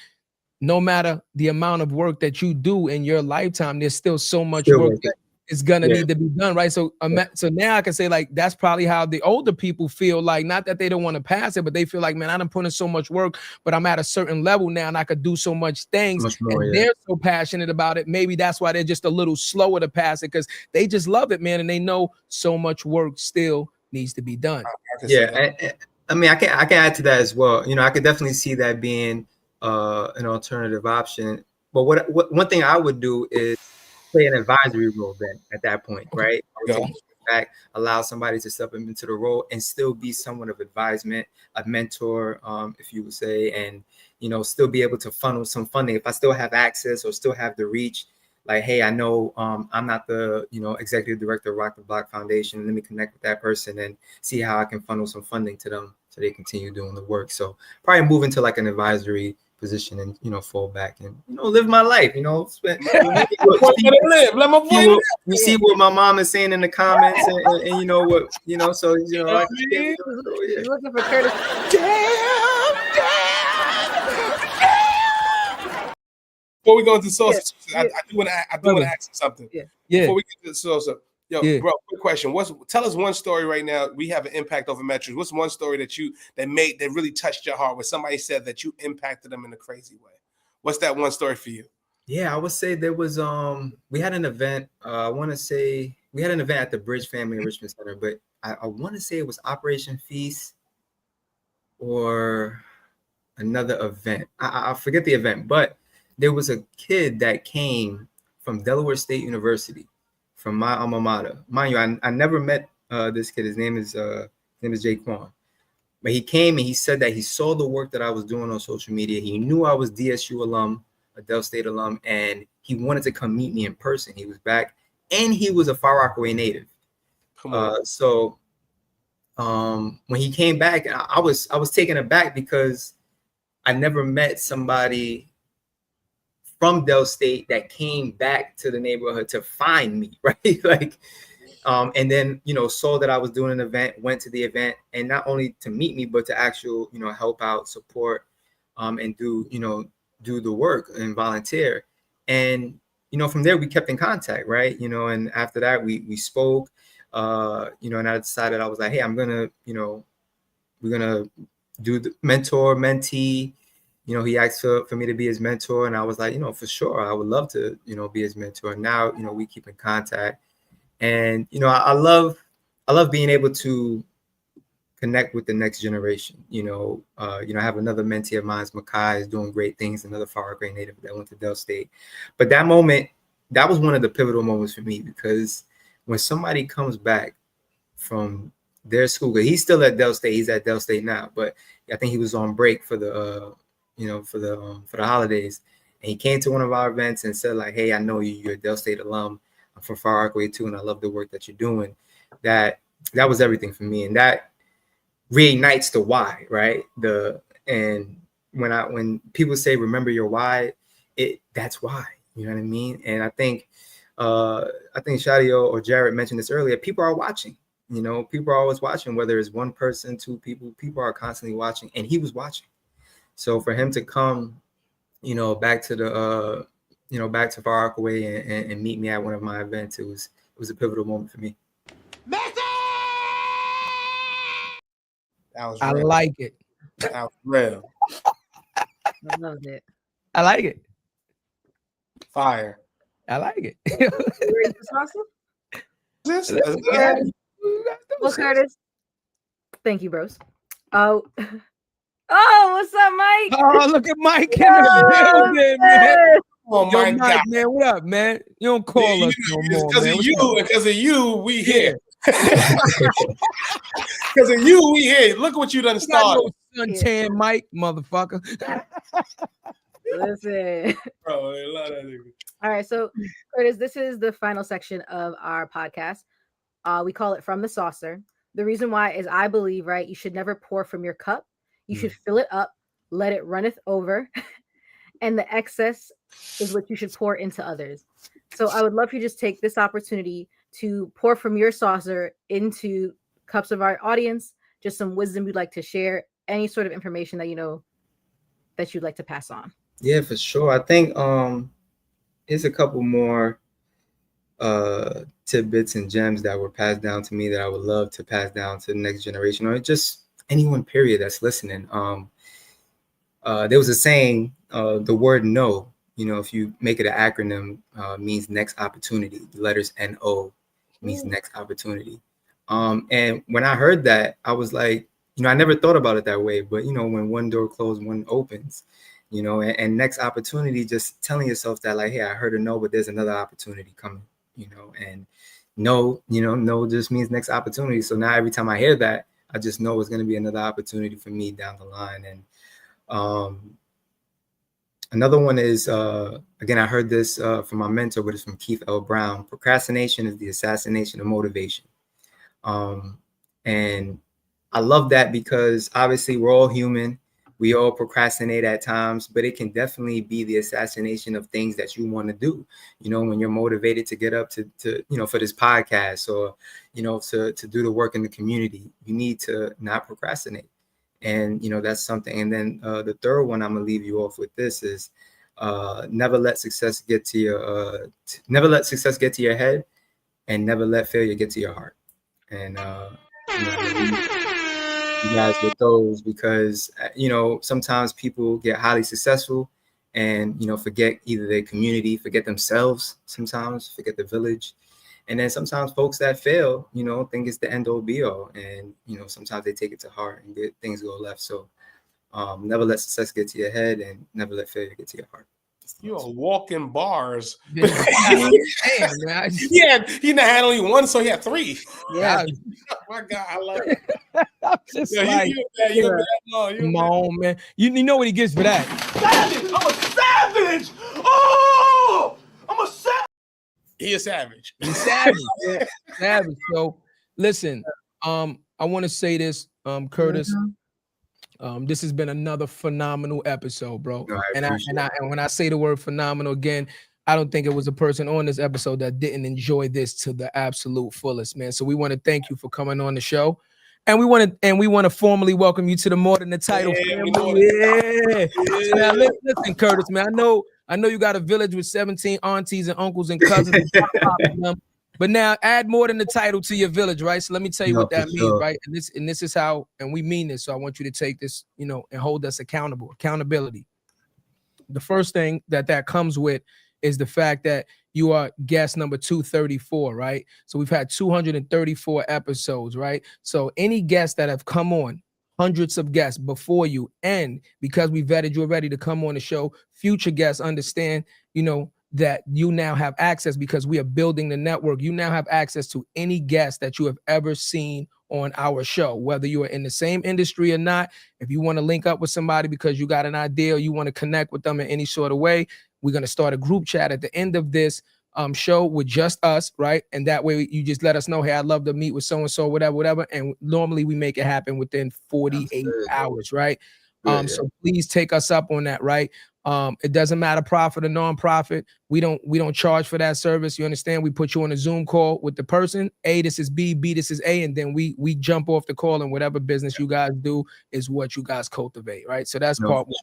No matter the amount of work that you do in your lifetime, there's still so much work that is gonna need to be done, right? So now I can say, like, that's probably how the older people feel. Like, not that they don't want to pass it, but they feel like, man, I done put in so much work, but I'm at a certain level now and I could do so much things. They're so passionate about it. Maybe that's why they're just a little slower to pass it, because they just love it, man, and they know so much work still needs to be done. I mean, I can add to that as well. I could definitely see that being an alternative option. But what one thing I would do is play an advisory role then at that point, right? Back, allow somebody to step into the role and still be somewhat of advisement, a mentor, if you would say, and still be able to funnel some funding. If I still have access or still have the reach, like, hey, I know I'm not the executive director of Rock the Block Foundation. Let me connect with that person and see how I can funnel some funding to them so they continue doing the work. So probably move into like an advisory position and fall back and live my life. You see what my mom is saying in the comments, and you know what so like, looking for Curtis. Before we go into Sosa, I do want to ask you something. Yeah. Before we get to Sosa, Yo, bro, quick question. Tell us one story right now. We have an impact over metrics. What's one story that really touched your heart, where somebody said that you impacted them in a crazy way? What's that one story for you? Yeah, I would say there was we had an event. I want to say we had an event at the B.R.I.G.E Family Enrichment Center, but I want to say it was Operation Feast or another event. I forget the event, but there was a kid that came from Delaware State University, from my alma mater. Mind you, I never met this kid. His name is Jaquan. But he came and he said that he saw the work that I was doing on social media. He knew I was DSU alum, a Del State alum, and he wanted to come meet me in person. He was back, and he was a Far Rockaway native. So when he came back, I was taken aback because I never met somebody from Del State that came back to the neighborhood to find me, right? Like, and then, saw that I was doing an event, went to the event, and not only to meet me, but to actually, help out, support, and do the work and volunteer. And, from there we kept in contact, right? And after that we spoke, and I decided, I was like, hey, I'm gonna, we're gonna do the mentor mentee. He asked for me to be his mentor, and I was like, for sure, I would love to, be his mentor. And now, we keep in contact, and I love being able to connect with the next generation. I have another mentee of mine, Makai, is doing great things, another Far Rockaway native that went to Del State. But that moment, that was one of the pivotal moments for me, because when somebody comes back from their school, he's still at Del State, he's at Del State now, but I think he was on break for the for the holidays, and he came to one of our events and said, like, hey, I know you're a Del State alum. I'm from Far Rockaway too, and I love the work that you're doing. That was everything for me, and that reignites the why, right? And when people say remember your why, that's why. You know what I mean? And I think Chadeo or Jared mentioned this earlier. People are watching. People are always watching, whether it's one person, two people. People are constantly watching, and he was watching. So for him to come, back to the back to Far Rockaway and meet me at one of my events, it was a pivotal moment for me. That was real. I like it. That was real. I love it. I like it. Fire. I like it. Well, Curtis, thank you, bros. Oh, what's up, Mike? Oh, look at Mike in the building, man. Oh, my God, man, what up, man? You don't call us no more, man. Because of you, we here. Because of you, we here. Look what you done started. No suntan, Mike, motherfucker. Listen. Bro, I love that nigga. All right, so Curtis, this is the final section of our podcast. We call it From the Saucer. The reason why is I believe, right, you should never pour from your cup. You should fill it up, let it runneth over, and the excess is what you should pour into others. So I would love for you to just take this opportunity to pour from your saucer into cups of our audience, just some wisdom you'd like to share, any sort of information that that you'd like to pass on. Yeah, for sure. I think here's a couple more tidbits and gems that were passed down to me that I would love to pass down to the next generation, or just anyone period that's listening. There was a saying, the word no, if you make it an acronym, means next opportunity. The letters NO means next opportunity. And when I heard that, I was like, I never thought about it that way, but when one door closed, one opens, and next opportunity, just telling yourself that, like, hey, I heard a no, but there's another opportunity coming, and no just means next opportunity. So now every time I hear that, I just know it's going to be another opportunity for me down the line. And another one is, again, I heard this from my mentor, but it's from Keith L. Brown. Procrastination is the assassination of motivation. And I love that because obviously we're all human. We all procrastinate at times, but it can definitely be the assassination of things that you want to do. When you're motivated to get up to for this podcast, or, to do the work in the community, you need to not procrastinate. And, that's something. And then the third one I'm going to leave you off with this is never let success get to your head. and never let failure get to your heart. And you guys with those, because sometimes people get highly successful and forget either their community, forget themselves, sometimes forget the village. And then sometimes folks that fail, think it's the end all be all. And, sometimes they take it to heart and things go left. So never let success get to your head and never let failure get to your heart. You are walking bars. Man, Yeah, he had only one, so he had three. Yeah. Oh my God, I love it. I'm just come on, man. You know what he gets for that? Savage! I'm a savage! Oh! I'm a savage! He is savage. He's savage. Savage. So listen, I want to say this, Curtis. This has been another phenomenal episode, bro. No, and when I say the word phenomenal again, I don't think it was a person on this episode that didn't enjoy this to the absolute fullest, man. So we want to thank you for coming on the show. And we want to formally welcome you to the More Than the Title family. Yeah. Now, listen, Curtis, man. I know you got a village with 17 aunties and uncles and cousins. But now add More Than the Title to your village, right? So let me tell you what that means, right? And this is how, and we mean this. So I want you to take this, and hold us accountable. Accountability. The first thing that comes with is the fact that you are guest number 234, right? So we've had 234 episodes, right? So any guests that have come on, hundreds of guests before you, and because we vetted you already to come on the show, future guests understand, that you now have access because we are building the network. You now have access to any guest that you have ever seen on our show, whether you are in the same industry or not. If you want to link up with somebody because you got an idea or you want to connect with them in any sort of way, we're going to start a group chat at the end of this show with just us, right? And that way you just let us know, hey, I'd love to meet with so-and-so, whatever. And normally we make it happen within 48 hours, right? So please take us up on that, right? It doesn't matter profit or non-profit. We don't charge for that service. You understand? We put you on a Zoom call with the person. A, this is B, this is A, and then we jump off the call, and whatever business you guys do is what you guys cultivate, right? So that's part one.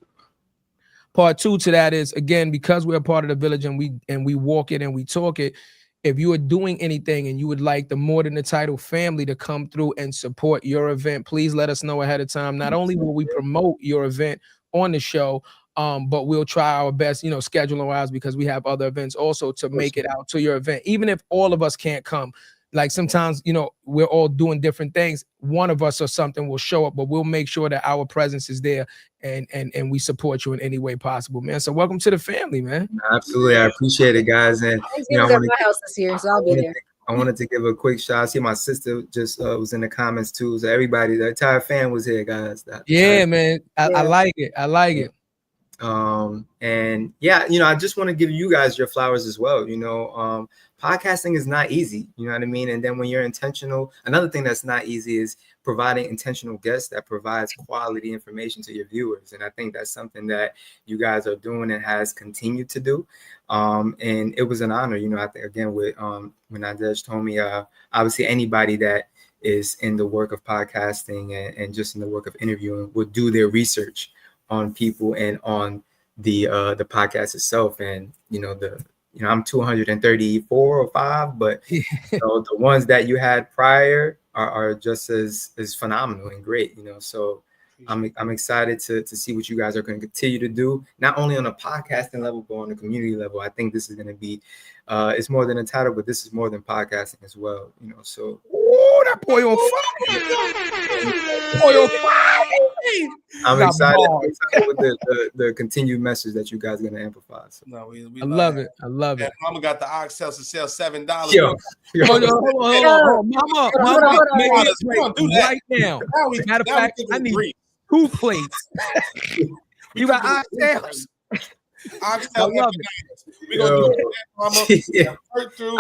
Part two to that is, again, because we're a part of the village and we walk it and we talk it. If you are doing anything and you would like the More Than the Title family to come through and support your event, please let us know ahead of time. Not only will we promote your event on the show, but we'll try our best, scheduling wise, because we have other events also to make it out to your event. Even if all of us can't come, like sometimes, we're all doing different things. One of us or something will show up, but we'll make sure that our presence is there and we support you in any way possible, man. So welcome to the family, man. Absolutely. I appreciate it, guys. And I want my house this year, so I'll be there. I wanted to give a quick shout. I see my sister just was in the comments too. So everybody, the entire fan was here, guys. Man. I like it. I like it. And yeah, I just want to give you guys your flowers as well. Podcasting is not easy, you know what I mean? And then when you're intentional, another thing that's not easy is providing intentional guests that provides quality information to your viewers. And I think that's something that you guys are doing and has continued to do. And it was an honor, I think, again, with when Nadege told me, obviously anybody that is in the work of podcasting and just in the work of interviewing would do their research on people and on the podcast itself. And I'm 234 or 5, but the ones that you had prior are just as phenomenal and great. So I'm excited to see what you guys are going to continue to do, not only on a podcasting level, but on the community level. I think this is going to be it's more than a title, but this is more than podcasting as well. So that boy on fire. Boy on fire. I'm excited with the continued message that you guys are going to amplify. So. No, we I love it. I love it. Mama got the oxtails to sell $7. Hold on. Mama, right now. Matter of fact, I need 2 plates. You got oxtails. I love it. We're gonna do it, Mama.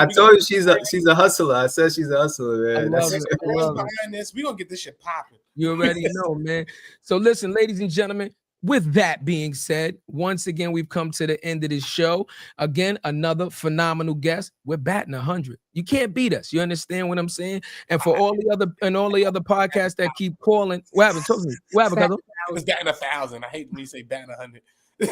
I told you she's a hustler. I said she's a hustler, man. We're gonna get this shit popping. You already know, man. So listen, ladies and gentlemen, with that being said, once again, we've come to the end of this show. Again, another phenomenal guest. We're batting 100. You can't beat us. You understand what I'm saying? And for all the other podcasts that keep calling, what happened? Talk to me. What happened? It was batting 1,000. I hate when you say batting 100. We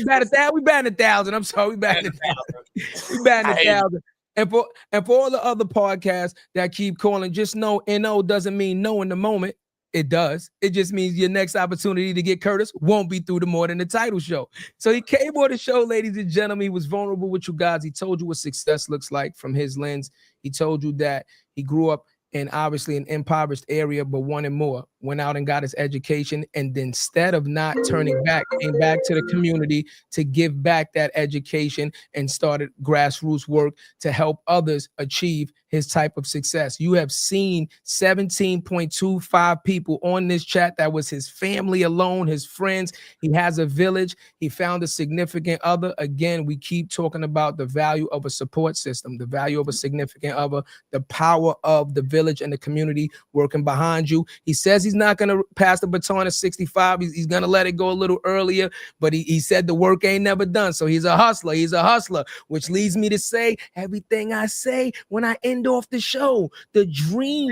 batting 1,000. I'm sorry, we batting 1,000. We batting 1,000. And for all the other podcasts that keep calling, just know NO doesn't mean no in the moment. It does. It just means your next opportunity to get Curtis won't be through the More Than the Title show. So he came on the show, ladies and gentlemen. He was vulnerable with you guys. He told you what success looks like from his lens. He told you that he grew up in obviously an impoverished area, but wanted more, went out and got his education. And then instead of not turning back, came back to the community to give back that education and started grassroots work to help others achieve his type of success. You have seen 17.25 people on this chat. That was his family alone, his friends. He has a village. He found a significant other. Again, we keep talking about the value of a support system, the value of a significant other, the power of the village and the community working behind you. He says he's not going to pass the baton at 65. He's going to let it go a little earlier, but he said the work ain't never done. So he's a hustler. He's a hustler, which leads me to say everything I say when I end off the show. The dream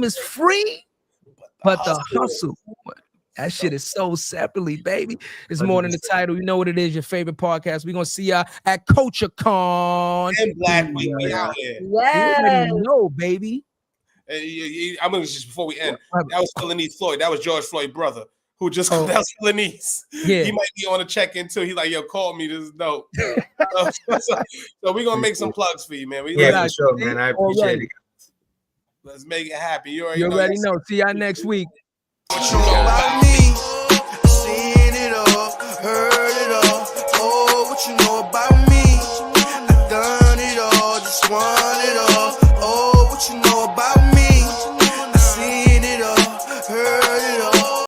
is free, but the hustle, that shit is so separately, baby. It's More Than the Title. You know what it is, your favorite podcast. We're going to see y'all at CultureCon. And Black Week, we out here. Yes. No, baby. I'm going to just, before we end, that was Philonise Floyd. That was George Floyd's brother. Who just that was Philonise. Yeah. He might be on a check-in too. He like, yo, call me. This is dope. So we're gonna make some plugs for you, man. For sure, man. I appreciate it. Let's make it happen. You already know. See y'all next week. What you know about me? Seen it all, heard it all. Oh, what you know about me? I done it all, just want it.